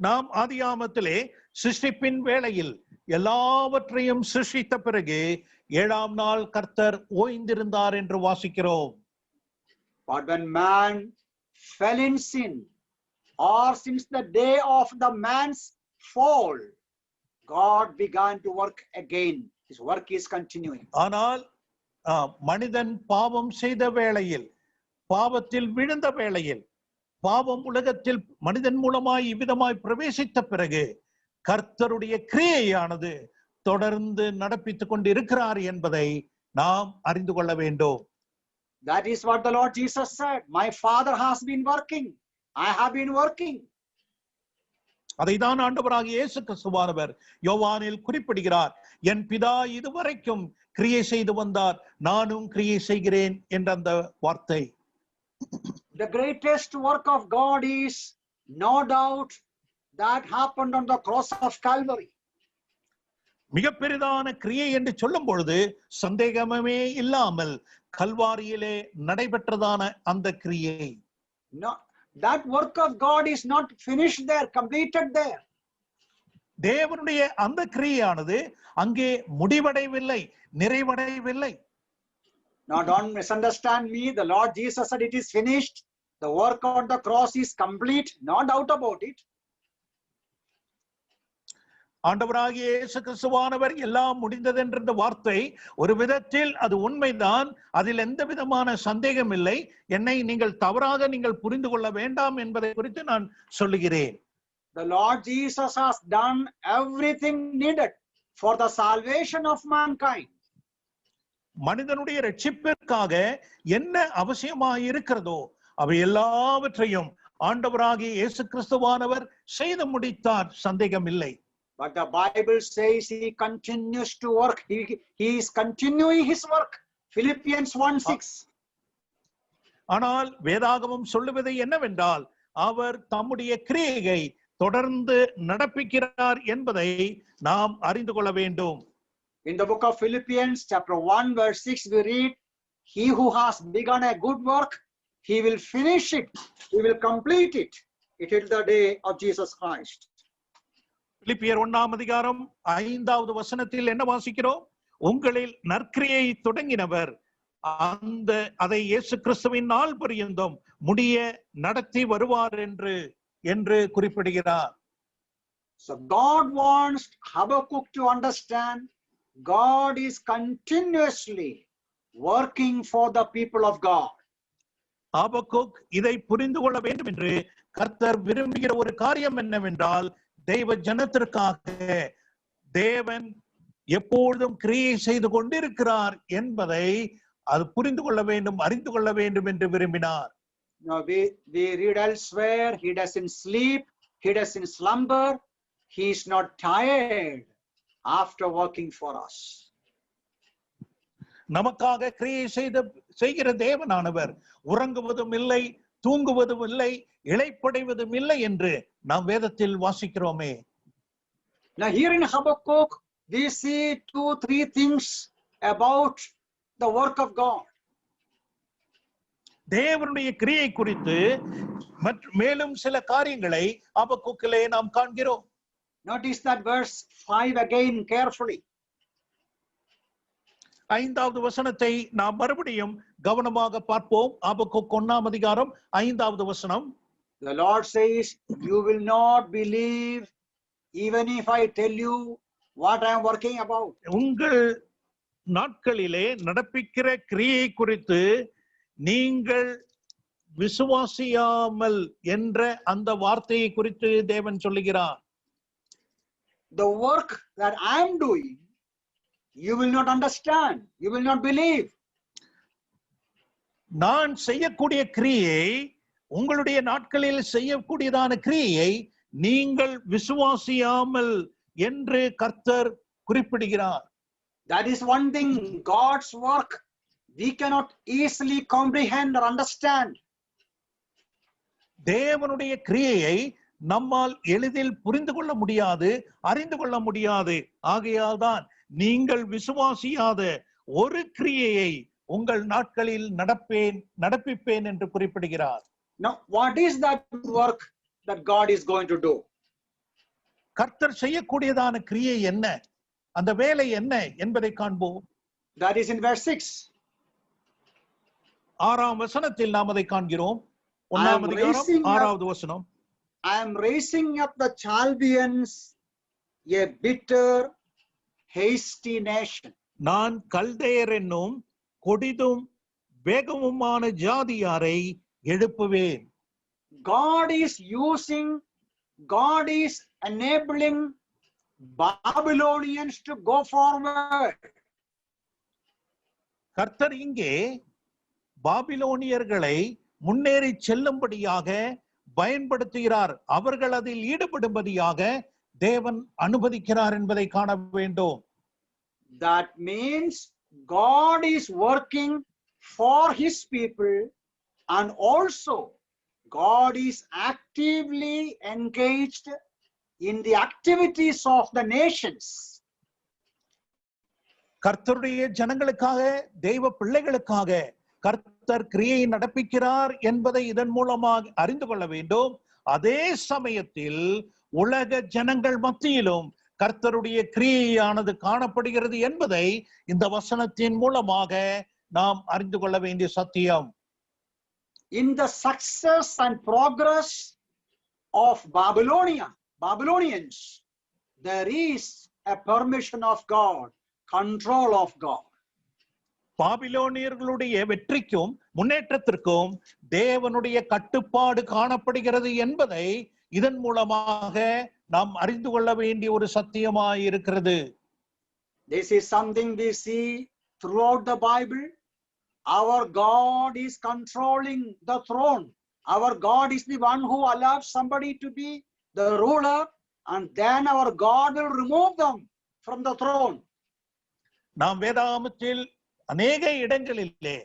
நாம் ஆதியாகமத்திலே சிருஷ்டிப்பின் வேளையில் எல்லாவற்றையும் சிருஷ்டித்த பிறகு 7ஆம் நாள் கர்த்தர் ஓய்ந்திருந்தார் என்று வாசிக்கிறோம். But when man fell in sin, or since the day of the man's fall, God began to work again. His work is continuing. ஆனால் மனிதன் பாவம் செய்த வேளையில், பாவத்தில் விழுந்த வேளையில், பாவம் உலகத்தில் மனிதன் மூலமாய் இவ்விதமாய் பிரவேசித்த பிறகு கர்த்தருடைய கிரியையானது தொடர்ந்து நடப்பித்துக் கொண்டு இருக்கிறார் என்பதை நாம் அறிந்து கொள்ள வேண்டும். That is what the Lord Jesus said. My Father has been working. I have been working. அதைதான் ஆண்டவராகிய இயேசு கிறிஸ்துவானவர் யோவானில் குறிப்பிடுகிறார். என் பிதா இதுவரைக்கும் கிரியை செய்து வந்தார், நானும் கிரியை செய்கிறேன் என்ற அந்த வார்த்தை. The greatest work of God is no doubt that happened on the cross of Calvary. மிக பெரிதான கிரியை என்று சொல்லும் பொழுது சந்தேகமே இல்லாமல் கல்வாரியிலே நடைபெற்றதான அந்த கிரியை. No, that work of God is not finished there, completed there. தேவனுடைய அந்த கிரியையானது அங்கே முடிவடையவில்லை, நிறைவடையவில்லை. Now don't misunderstand me. The Lord Jesus said it is finished. The work on the cross is complete. No doubt about it. ஆண்டவராகிய இயேசு கிறிஸ்துவானவர் எல்லாம் முடிந்தது என்ற இந்த வார்த்தை ஒரு விதத்தில் அது உண்மைதான், அதில் எந்த விதமான சந்தேகம் இல்லை. என்னை நீங்கள் தவறாக நீங்கள் புரிந்து கொள்ள வேண்டாம் என்பதை குறித்து நான் சொல்லுகிறேன். The Lord Jesus has done everything needed for the salvation of mankind. மனிதனுடைய ரட்சிப்பிற்காக என்ன அவசியமாக இருக்கிறதோ அவை எல்லாவற்றையும் ஆண்டவராகிய இயேசு கிறிஸ்துவானவர் செய்து முடித்தார், சந்தேகம் இல்லை. But the Bible says he continues to work. He is continuing his work. Philippians 1:6. ஆனால் வேதாகமம் சொல்லுவது என்னவென்றால் அவர் தம்முடைய கிரியையை தொடர்ந்து நடப்பிக்கிறார் என்பதை நாம் அறிந்து கொள்ள வேண்டும். In the book of Philippians chapter 1 verse 6 we read, he who has begun a good work, he will finish it, he will complete it till the day of Jesus Christ. பிலிப்பியர் 1ஆம் அதிகாரம் 5வது வசனத்தில் என்ன வாசிக்கிறோம்? உங்களில் நற்கிரியை தொடங்கினவர் அதை இயேசு கிறிஸ்துவின் நாள் பரியந்தம் முடிய நடத்தி வருவார் என்று குறிப்பிடுகிறார். So God wants Habakkuk to understand God is continuously working for the people of God. ஆபக்குக் இதை புரிந்து கொள்ள வேண்டும் என்று கர்த்தர் விரும்புகிற ஒரு காரியம் என்னவென்றால், தெய்வ ஜனத்திற்காக தேவன் எப்பொழுதும் கிரியை செய்து கொண்டிருக்கிறார் என்பதை அது புரிந்து கொள்ள வேண்டும், அறிந்து கொள்ள வேண்டும் என்று விரும்பினார். Now we read elsewhere, he doesn't sleep, he doesn't slumber, he is not tired after working for us. நமக்காக கிரியை செய்கிற தேவனானவர் உறங்குவதும் இல்லை, தூங்குவதும் இல்லை, இளைப்படைவதும் இல்லை என்று நாம் வேதத்தில் வாசிக்கிறோமே. Now here in Habakkuk we see 2-3 things about the work of God. தேவனுடைய கிரியை குறித்து மேலும் சில காரியங்களை ஆபக்குக்கிலே நாம் காண்கிறோம். Notice that verse 5 again carefully. 5வது வசனத்தை நாம் மறுபடியும் கவனமாக பார்ப்போம். ஆபக்குக் 1ஆம் அதிகாரம் 5வது வசனம். The Lord says, you will not believe even if I tell you what I am working about. உங்கள் நாட்களிலே நடப்பிக்கிற கிரியை குறித்து நீங்கள் விசுவாசியாமல் என்ற அந்த வார்த்தையை குறித்து தேவன் சொல்லுகிறார். The work that I am doing, you will not understand, you will not believe. நான் செய்யக்கூடிய கிரியை, உங்களுடைய நாட்களில் செய்யக்கூடியதான கிரியை நீங்கள் விசுவாசியாமல் என்று கர்த்தர் குறிப்பிடுகிறார். That is one thing, God's work we cannot easily comprehend or understand. தேவனுடைய கிரியையை நம்மால் எளிதில் புரிந்து கொள்ள முடியாது, அறிந்து கொள்ள முடியாது. ஆகையால் தான் நீங்கள் விசுவாசியாத ஒரு கிரியையை உங்கள் நாட்களில் நடப்பிப்பேன் என்று குறிப்பிடுகிறார். Now what is that work that God is going to do? கர்த்தர் செய்யக்கூடியதான கிரியை என்ன, அந்த வேலை என்ன என்பதை காண்போம். That is in verse 6. 6ஆம் வசனத்தில் நாம் அதை காண்கிறோம். 1ஆம் அதிகாரம் 6வது வசனம். I am raising up the Chaldeans, a bitter, hasty nation. நான் கல்தேயர் என்னும் கொடிதும் வேகமுமான ஜாதியாரை எழுப்புவேன். God is enabling Babylonians to go forward. கர்த்தர் இங்கே பாபிலோனியர்களை முன்னேறி செல்லும்படியாக பயன்படுத்துகிறார். அவர்கள் அதில் ஈடுபடும்படியாக தேவன் அனுமதிக்கிறார் என்பதை காண வேண்டும். That means God is working for his people, and also God is actively engaged in the activities of the nations. கர்த்தருடைய ஜனங்களுக்காக, தெய்வ பிள்ளைகளுக்காக கர்த்தர் கிரியை நடப்பிக்கிறார் என்பதை இதன் மூலமாக அறிந்து கொள்ள வேண்டும். அதே சமயத்தில் உலக ஜனங்கள் மத்தியிலும் கர்த்தருடைய கிரியையானது காணப்படுகிறது என்பதை இந்த வசனத்தின் மூலமாக நாம் அறிந்து கொள்ள வேண்டிய சத்தியம். In the success and progress of Babylonians, there is a permission of God, control of God. பாபிலோனியர்களுடைய வெற்றிக்கும் முன்னேற்றத்திற்கும் தேவனுடைய கட்டுப்பாடு காணப்படுகிறது என்பதை இதன் மூலமாக நாம் அறிந்து கொள்ள வேண்டிய ஒரு சத்தியமாய் இருக்கிறது. This is something we see throughout the Bible. Our God is controlling the throne. Our God is the one who allows somebody to be the ruler, and then our God will remove them from the throne. நாம் வேதாகமத்தில் அநேக இடங்களிலே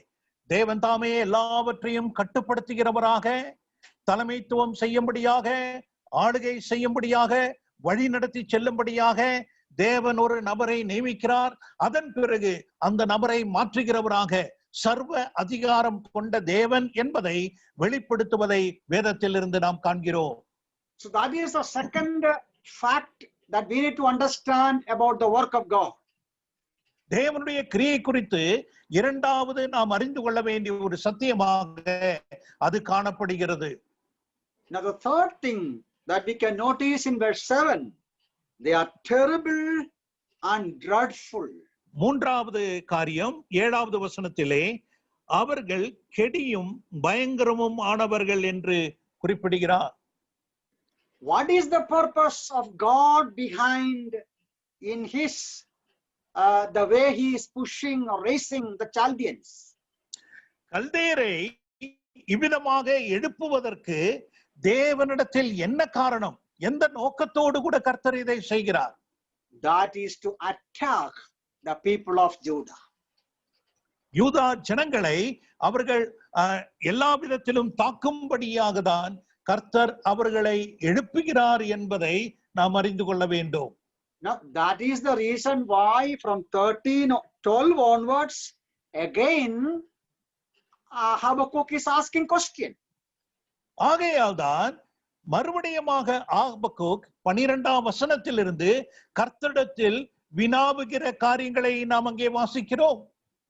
தேவன் தாமே எல்லாவற்றையும் கட்டுப்படுத்துகிறவராக, தலைமைத்துவம் செய்யும்படியாக, ஆளுகை செய்யும்படியாக, வழி நடத்தி செல்லும்படியாக தேவன் ஒரு நபரை நியமிக்கிறார். அதன் பிறகு அந்த நபரை மாற்றுகிறவராக சர்வ அதிகாரம் கொண்ட தேவன் என்பதை வெளிப்படுத்துவதை வேதத்தில் இருந்து நாம் காண்கிறோம். So that is the second fact that we need to understand about the work of God. தேவனுடைய கிரியை குறித்து இரண்டாவது நாம் அறிந்து கொள்ள வேண்டிய ஒரு சத்தியமாக அது காணப்படுகிறது. Now the third thing that we can notice in verse 7, they are terrible and dreadful. மூன்றாவது காரியம் 7வது வசனத்திலே அவர்கள் கெடியும் பயங்கரமும் ஆனவர்கள் என்று குறிப்பிடுகிறார். What is the purpose of God behind in his the way he is pushing or raising the Chaldeans? கல்தேயரை இவ்விதமாக எழுப்புவதற்கு தேவனிடத்தில் என்ன காரணம், எந்த நோக்கத்தோடு கூட கர்த்தர் இதை செய்கிறார்? That is to attack the people of Judah. யூதா ஜனங்களை அவர்கள் எல்லா விதத்திலும் தாக்கும்படியாக தான் கர்த்தர் அவர்களை எழுப்புகிறார் என்பதை நாம் அறிந்து கொள்ள வேண்டும். Now that is the reason why from 13:12 onwards again Habakkuk is asking question. ஆகையால் தான் மறுபடியுமாக ஆபக்கூக் 12ஆம் வசனத்திலிருந்து கர்த்தரிடத்தில் வினாவுகிற காரியங்களை நாம் அங்கே வாசிக்கிறோம்.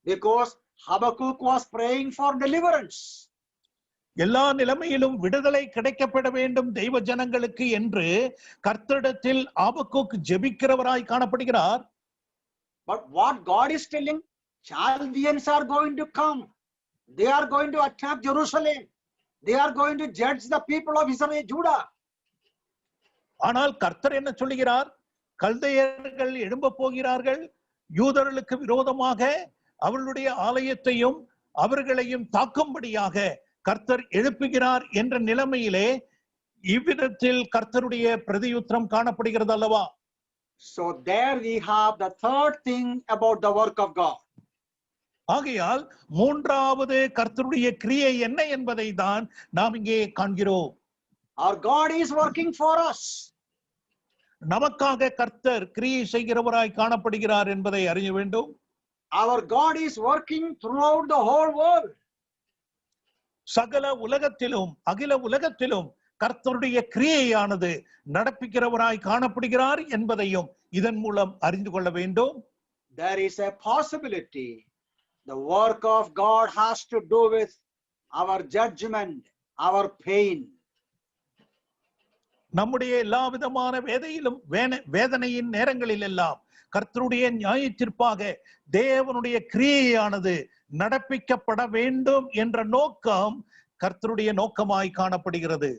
Because Habakkuk was praying for deliverance. எல்லா நிலைமையிலும் விடுதலை கிடைக்கப்பட வேண்டும் தெய்வ ஜனங்களுக்கு என்று கர்த்தரிடத்தில் ஆபக்கூக் ஜெபிக்கிறவராய் காணப்படுகிறார். But what God is telling, Chaldeans are going to come. They are going to attack Jerusalem. They are going to judge the people of Israel, Judah. ஆனால் கர்த்தர் என்ன சொல்லுகிறார்? கல்தையர்கள் எழும்ப போகிறார்கள், யூதர்களுக்கு விரோதமாக அவர்களுடைய ஆலயத்தையும் அவர்களையும் தாக்கும்படியாக கர்த்தர் எழுப்புகிறார் என்ற நிலைமையிலே இவ்விதத்தில் கர்த்தருடைய பிரதியுத்தரம் காணப்படுகிறது அல்லவா? So there we have the third thing about the work of God. ஆகையால் மூன்றாவது கர்த்தருடைய கிரியை என்ன என்பதை தான் நாம் இங்கே காண்கிறோம். Our God is working for us. நமக்காக கர்த்தர் கிரியை செய்கிறவராய் காணப்படுகிறார் என்பதை அறிய வேண்டும். Our God is working throughout the whole world. சகல உலகத்திலும் அகில உலகத்திலும் கர்த்தருடைய கிரியையானது நடப்பிக்கிறவராய் காணப்படுகிறார் என்பதையும் இதன் மூலம் அறிந்து கொள்ள வேண்டும். There is a possibility the work of God has to do with our judgment, our pain. நம்முடைய எல்லா விதமான வேதனையின் நேரங்களில் எல்லாம் கர்த்தருடைய நியாய தீர்ப்பாக தேவனுடைய கிரியையானது நடப்பிக்கப்பட வேண்டும் என்ற நோக்கம் கர்த்தருடைய நோக்கமாய் காணப்படுகிறது.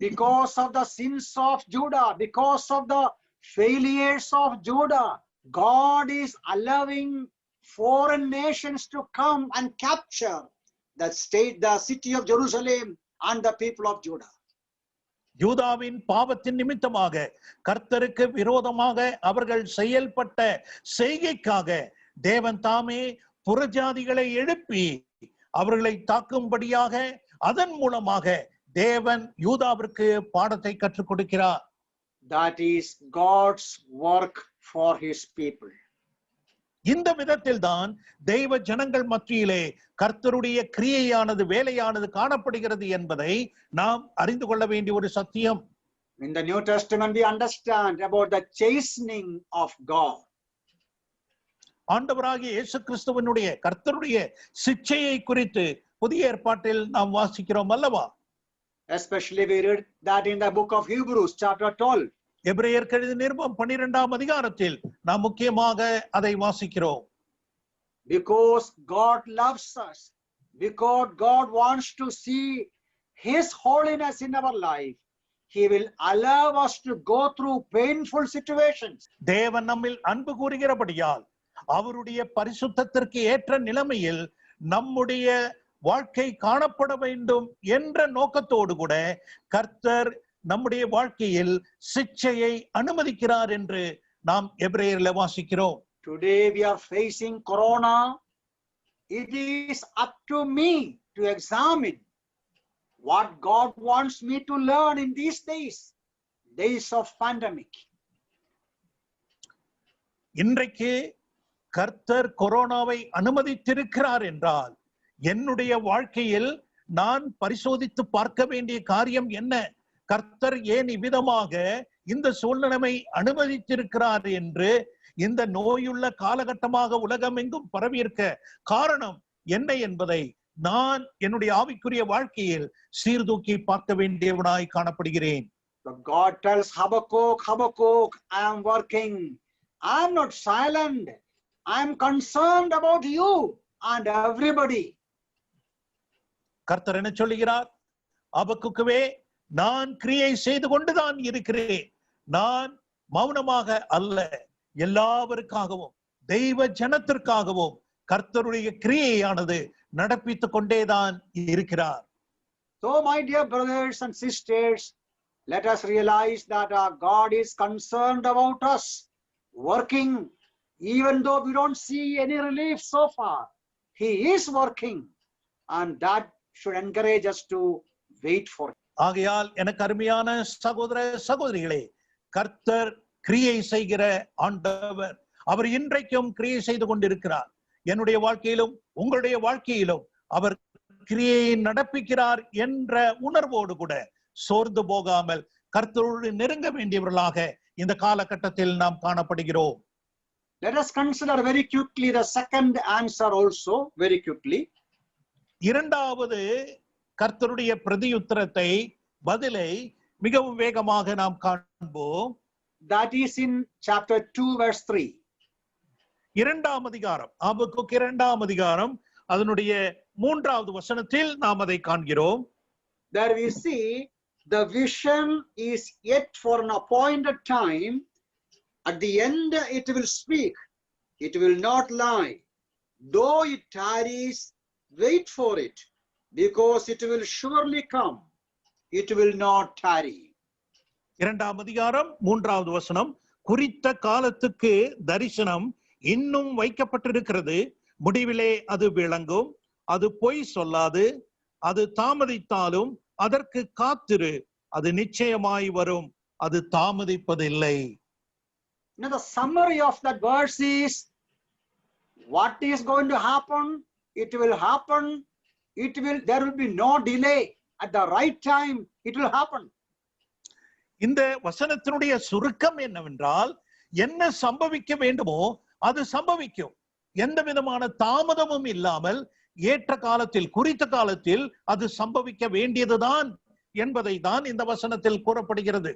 Because of the sins of Judah, because of the failures of Judah, God is allowing foreign nations to come and capture the city of Jerusalem and the people of Judah. யூதாவின் பாவத்தின் நிமித்தமாக கர்த்தருக்கு விரோதமாக அவர்கள் செயல்பட்ட செய்கைக்காக தேவன் தாமே புறஜாதிகளை எழுப்பி அவர்களை தாக்கும்படியாக அதன் மூலமாக தேவன் யூதாவிற்கு பாடத்தை கற்றுக் கொடுக்கிறார். That is God's work for his people. இந்த விதத்தில் தான் தெய்வ ஜனங்கள் மத்தியிலே கர்த்தருடைய கிரியையானது வேலையானது காணப்படுகிறது என்பதை நாம் அறிந்து கொள்ள வேண்டிய ஒரு சத்தியம். In the New Testament we understand about the chastening of God. ஆண்டவராகிய இயேசு கிறிஸ்துவினுடைய கர்த்தருடைய சிட்சையை குறித்து புதிய ஏற்பாட்டில் நாம் வாசிக்கிறோம் அல்லவா? Especially we read that in the book of Hebrews chapter 12. எபிரேயருக்கு எழுதிய நிருபம் 12ஆம் அதிகாரத்தில் நாம் முக்கியமாக அதை வாசிக்கிறோம். Because God loves us, because God wants to see His holiness in our life, He will allow us to go through painful situations. தேவன் நம்மில் அன்பு கூறுகிறபடியால் அவருடைய பரிசுத்தத்திற்கு ஏற்ற நிலைமையில் நம்முடைய வாழ்க்கை காணப்பட வேண்டும் என்ற நோக்கத்தோடு கூட கர்த்தர் நம்முடைய வாழ்க்கையில் சிட்சையை அனுமதிக்கிறார் என்று நாம் எபிரேயர்ல வாசிக்கிறோம். Today we are facing corona. It is up to me to examine what God wants me to learn in these days of pandemic. இன்றைக்கு கர்த்தர் கொரோனாவை அனுமதித்திருக்கிறார் என்றால் என்னுடைய வாழ்க்கையில் நான் பரிசோதித்து பார்க்க வேண்டிய காரியம் என்ன? கர்த்தர் ஏன் இவ்விதமாக இந்த சூழ்நிலைமை அனுமதித்திருக்கிறார் என்று, இந்த நோயுள்ள காலகட்டமாக உலகம் எங்கும் பரவியிருக்க காரணம் என்ன என்பதை நான் என்னுடைய ஆவிக்குரிய வாழ்க்கையில் சீர்தூக்கி பார்க்க வேண்டியவனாய் காணப்படுகிறேன். God tells Habakkuk, I am working. I am not silent. I am concerned about you and everybody. கர்த்தர் என்ன சொல்லுகிறார்? ஆபக்குக்குவே, நான் கிரியை செய்து கொண்டுதான் இருக்கிறேன். நான் மௌனமாக அல்ல, எல்லாருக்காகவும் தெய்வ ஜனத்திற்காகவும் கர்த்தருடைய கிரியையானது நடப்பித்துக் கொண்டேதான் இருக்கிறார். So my dear brothers and sisters, let us realize that our God is concerned about us, working, even though we don't see any relief so far. He is working, and that should encourage us to wait for Him. ஆகையால் எனக்கு அருமையான சகோதர சகோதரிகளே, கர்த்தர் கிரியை செய்கிற ஆண்டவர். அவர் இன்றைக்கும் கிரியை செய்து கொண்டிருக்கிறார். என்னுடைய வாழ்க்கையிலும் உங்களுடைய வாழ்க்கையிலும் அவர் கிரியை நடப்பிக்கிறார் என்ற உணர்வோடு கூட சோர்ந்து போகாமல் கர்த்தரோடு நெருங்க வேண்டியவர்களாக இந்த காலகட்டத்தில் நாம் காணப்படுகிறோம். Let us consider very quickly the second answer also, very quickly. இரண்டாவது கர்த்தருடைய பிரதியுத்தரத்தை, பதிலை மிகவும் வேகமாக நாம் காண்போம். That is in chapter 2 verse 3. இரண்டாம் அதிகாரம், ஆபக்குக் இரண்டாம் அதிகாரம், அதனுடைய 3வது வசனத்தில் நாம் அதை காண்கிறோம். There we see the vision is yet for an appointed time. At the end it will speak. It will not lie. Though it tarries, wait for it, because it will surely come. It will not tarry. இரண்டாம் அதிகாரம் 3வது வசனம், குறித்த காலத்துக்கு தரிசனம் இன்னும் வைக்கப்பட்டிருக்கிறது, முடிவிலே அது விளங்கும், அது பொய் சொல்லாது, அது தாமதித்தாலும் அதற்கு காத்திரு, அது நிச்சயமாய் வரும், அது தாமதிப்பதில்லை. Now the summary of that verse is, what is going to happen? It will happen. There will be no delay. At the right time, it will happen. இந்த வசனத்தினுடைய சுருக்கம் என்னவென்றால், என்ன சம்பவிக்க வேண்டுமோ அது சம்பவிக்கும். எந்த விதமான தாமதமும் இல்லாமல் ஏற்ற காலத்தில், குறித்த காலத்தில் அது சம்பவிக்க வேண்டியதுதான் என்பதை தான் இந்த வசனத்தில் கூறப்படுகிறது.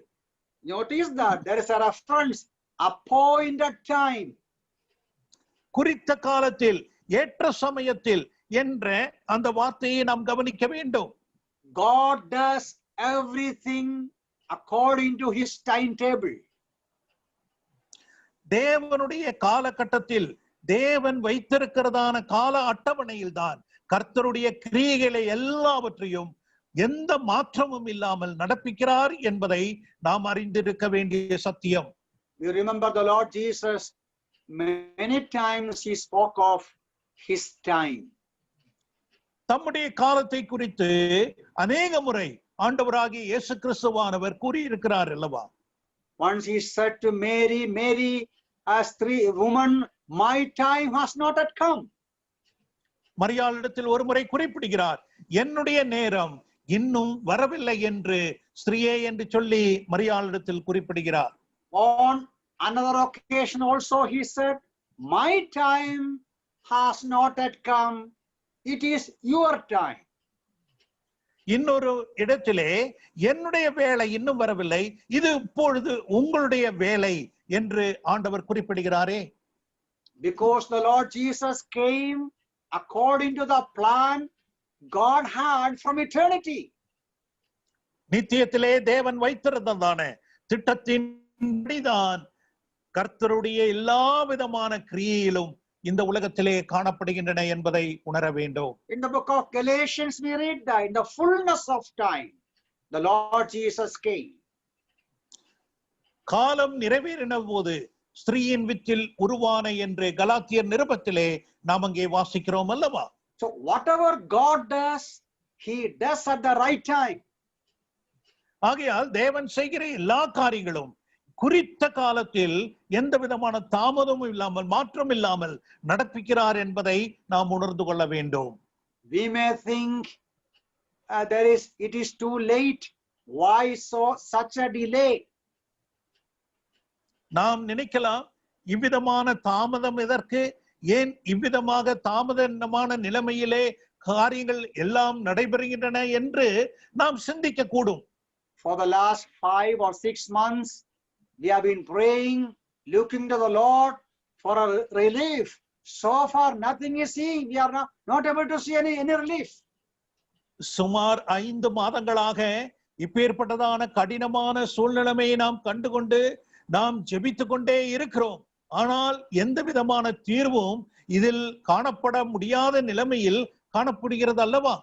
Notice that there is a reference, appointed time. குறித்த காலத்தில், ஏற்ற சமயத்தில் என்ற அந்த வார்த்தையை நாம் கவனிக்க வேண்டும். God does everything according to His timetable. தேவனுடைய காலகட்டத்தில், தேவன் வைத்திருக்கிறதான கால அட்டவணையில் தான் கர்த்தருடைய கிரியைகளை எல்லாவற்றையும் எந்த மாற்றமும் இல்லாமல் நடப்பிக்கிறார் என்பதை நாம் அறிந்திருக்க வேண்டிய சத்தியம். You remember the Lord Jesus, many times He spoke of His time. தம்முடைய காலத்தை குறித்து அநேக முறை ஆண்டவராகிய இயேசு கிறிஸ்துவானவர் கூறியிருக்கிறார் அல்லவா? Once He said to Mary, Mary, as woman, my time has not yet come. மரியாளிடத்தில் ஒரு முறை குறிப்பிடுகிறார், என்னுடைய நேரம் இன்னும் வரவில்லை என்று, ஸ்திரீயே என்று சொல்லி மரியாளிடத்தில் குறிப்பிடுகிறார். On another occasion also He said, my time has not yet come. It is your time. இன்னொரு இடத்திலே என்னுடைய வேலை இன்னும் வரவில்லை, இது இப்பொழுது உங்களுடைய வேலை என்று ஆண்டவர் குறிப்பிடுகிறாரே. Because the Lord Jesus came according to the plan God had from eternity. நித்தியத்திலே தேவன் வைத்திருந்ததான திட்டத்தின்படிதான் கர்த்தருடைய எல்லா விதமான கிரியையிலும் இந்த உலகத்திலே காணப்படுகின்றன என்பதை உணர வேண்டும். In the book of Galatians we read that in the fullness of time the Lord Jesus came. காலம் நிறைவேறின போது ஸ்திரீயின் வித்தில் உருவான என்று கலாத்தியர் நிருபத்திலே நாம் அங்கே வாசிக்கிறோம் அல்லவா? So whatever God does, he does at the right time. ஆகையால் தேவன் செய்கிற எல்லா காரியங்களும் குறித்த காலத்தில் எந்த விதமான தாமதமும் இல்லாமல் மாற்றம் இல்லாமல் நடப்பிக்கிறார் என்பதை நாம் உணர்ந்து கொள்ள வேண்டும். We may think it is too late. Why such a delay? நாம் நினைக்கலாம், இவ்விதமான தாமதம் எதற்கு, ஏன் இவ்விதமாக தாமதமான நிலைமையிலே காரியங்கள் எல்லாம் நடைபெறுகின்றன என்று நாம் சிந்திக்க கூடும். For the last 5 or 6 months we have been praying, looking to the Lord for a relief. So far nothing is seen. We are not able to see any relief. சுமார் 5 மாதங்களாக இப்பேற்பட்டதான கடினமான சூழ்நிலைமையை நாம் கண்டுகொண்டு நாம் ஜெபித்துக் கொண்டே இருக்கிறோம். ஆனால் எந்த விதமான தீர்வும் இதில் காணப்பட முடியாத நிலைமையில் காணப்படுகிறது அல்லவா?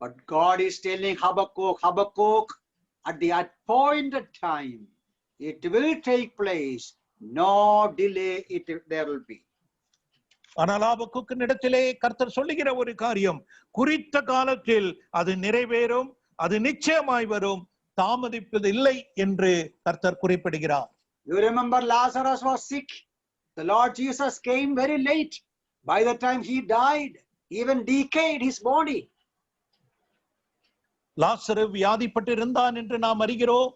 But God is telling Habakkuk, at the appointed time it will take place, no delay there will be. ஆனால் ஆபக்குக்கின் இடத்திலே கர்த்தர் சொல்லுகிற ஒரு காரியம், குறித்த காலத்தில் அது நிறைவேறும், அது நிச்சயமாய் வரும், தாமதிப்பது இல்லை என்று கர்த்தர் குறிப்பிடுகிறார். You remember Lazarus was sick. The Lord Jesus came very late. By the time he died, even decayed his body. லாசரு வியாதிப்பட்டு இருந்தான் என்று நாம் அறிகிறோம்.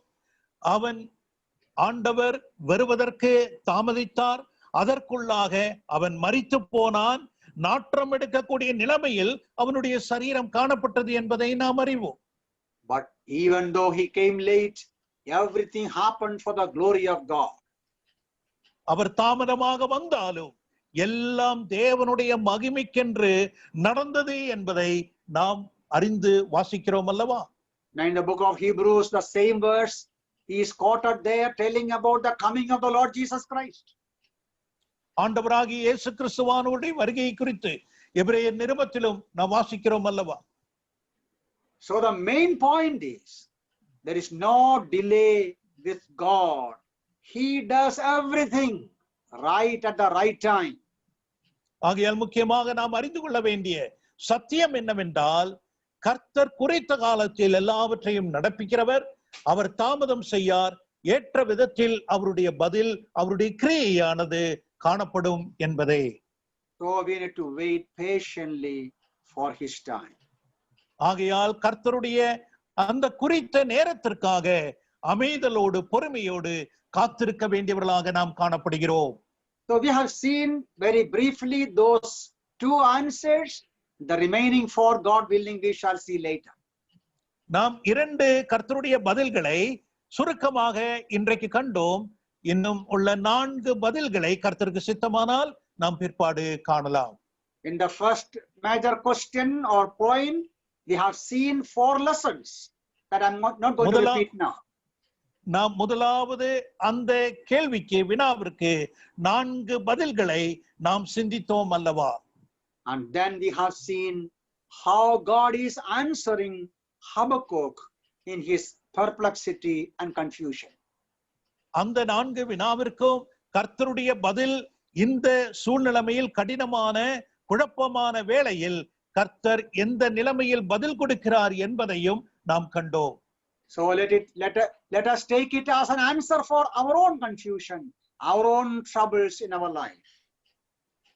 ஆண்டவர் வருவதற்கு தாமதித்தார். அதற்குள்ளாக அவன் மரித்து போனான். நாற்றம் எடுக்கக்கூடிய நிலைமையில் அவனுடைய சரீரம் காணப்பட்டது என்பதை நாம் அறிவோம். But even though he came late, everything happened for the glory of God. அவர் தாமதமாக வந்தாலும் எல்லாம் தேவனுடைய மகிமைக்கென்று நடந்தது என்பதை நாம் அறிந்து வாசிக்கிறோம் அல்லவா? Now in the book of Hebrews, the same verse he is quoted there telling about the coming of the Lord Jesus Christ. ஆண்டவராகிய இயேசு கிறிஸ்துவானுடைய வருகையை குறித்து எபிரேயர் நிருபத்திலும் நாம் வாசிக்கிறோம் அல்லவா? So the main point is there is no delay with God. He does everything right at the right time. ஆகையால் முக்கியமாக நாம் அறிந்து கொள்ள வேண்டிய சத்தியம் என்னவென்றால், கர்த்தர் குறித்த காலத்தில் எல்லாவற்றையும் நடப்பிக்கிறவர். அவர் தாமதம் செய்யார். ஏற்ற விதத்தில் அவருடைய பதில், அவருடைய கிரியையானது காணப்படும் என்பதே. So we need to wait patiently for his time. ஆகையால் கர்த்தருடைய அந்த குறித்த நேரத்திற்காக அமைதலோடு பொறுமையோடு காத்திருக்க வேண்டியவர்களாக நாம் காணப்படுகிறோம். So we have seen very briefly those 2 answers. The remaining 4, God willing, we shall see later. நாம் 2 கர்த்தருடைய பதில்களை சுருக்கமாக இன்றைக்கு கண்டோம். இன்னும் உள்ள 4 பதில்களை கர்த்தருக்கு சித்தமானால் நாம் பிற்பாடு காணலாம். In the first major question or point, we have seen 4 lessons that I'm not going to repeat now. நாம் முதலாவது அந்த கேள்விக்கு, வினாவிற்கு 4 பதில்களை நாம் சிந்தித்தோம் அல்லவா? And then we have seen how God is answering Habakkuk in his perplexity and confusion. அந்த 4 வினாவிற்கும் கர்த்தருடைய பதில் இந்த சூழ்நிலைமையில், கடினமான குழப்பமான வேளையில் கர்த்தர் எந்த நிலைமையில் பதில் கொடுக்கிறார் என்பதையும் நாம் கண்டோம். So let us take it as an answer for our own confusion, our own troubles in our life.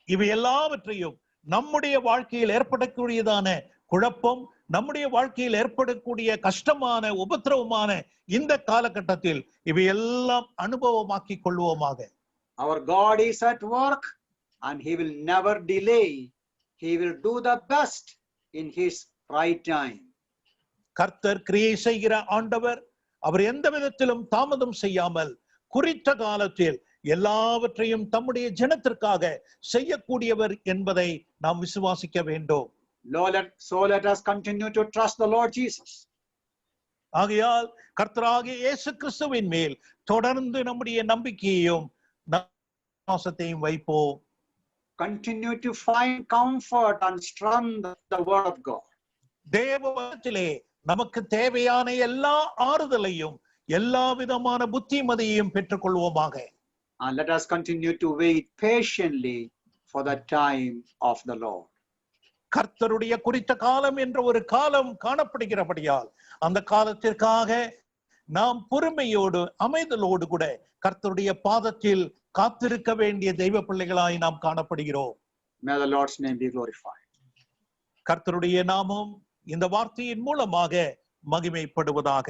இவை எல்லாவற்றையும் நம்முடைய வாழ்க்கையில் ஏற்படக்கூடியதான குழப்பம், நம்முடைய வாழ்க்கையில் ஏற்படக்கூடிய கஷ்டமான உபத்திரவமான இந்த காலகட்டத்தில் இவையெல்லாம் அனுபவமாக்கிக் கொள்வோமாக. Our God is at work and he will never delay. He will do the best in his right time. கர்த்தர் கிரியை செய்கிற ஆண்டவர். அவர் எந்த விதத்திலும் தாமதம் செய்யாமல் குறித்த காலத்தில் எல்லாவற்றையும் தம்முடைய ஜனத்திற்காக செய்யக்கூடியவர் என்பதை நாம் விசுவாசிக்க வேண்டும். So let us continue to trust the Lord Jesus. ஆகையால் கர்த்தராகிய இயேசு கிறிஸ்துவின் மேல் தொடர்ந்து நம்முடைய நம்பிக்கையையும் விசுவாசத்தையும் வைப்போம். Continue to find comfort and strength in the word of God. தேவவசனத்திலே நமக்கு தேவையான எல்லா ஆறுதலையும் எல்லா விதமான புத்திமதியையும் பெற்றுக் கொள்வோமாக. And let us continue to wait patiently for the time of the Lord. கர்த்தருடைய குறித்த காலம் என்ற ஒரு காலம் காணப்படுகிறபடியால் அந்த காலத்திற்காக நாம் பொறுமையோடு அமைதலோடு கூட கர்த்தருடைய பாதத்தில் காத்திருக்க வேண்டிய தெய்வ பிள்ளைகளாய் நாம் காணப்படுகிறோம். May the Lord's name be glorified. கர்த்தருடைய நாமம் இந்த வார்த்தையின் மூலமாக மகிமைப்படுவதாக.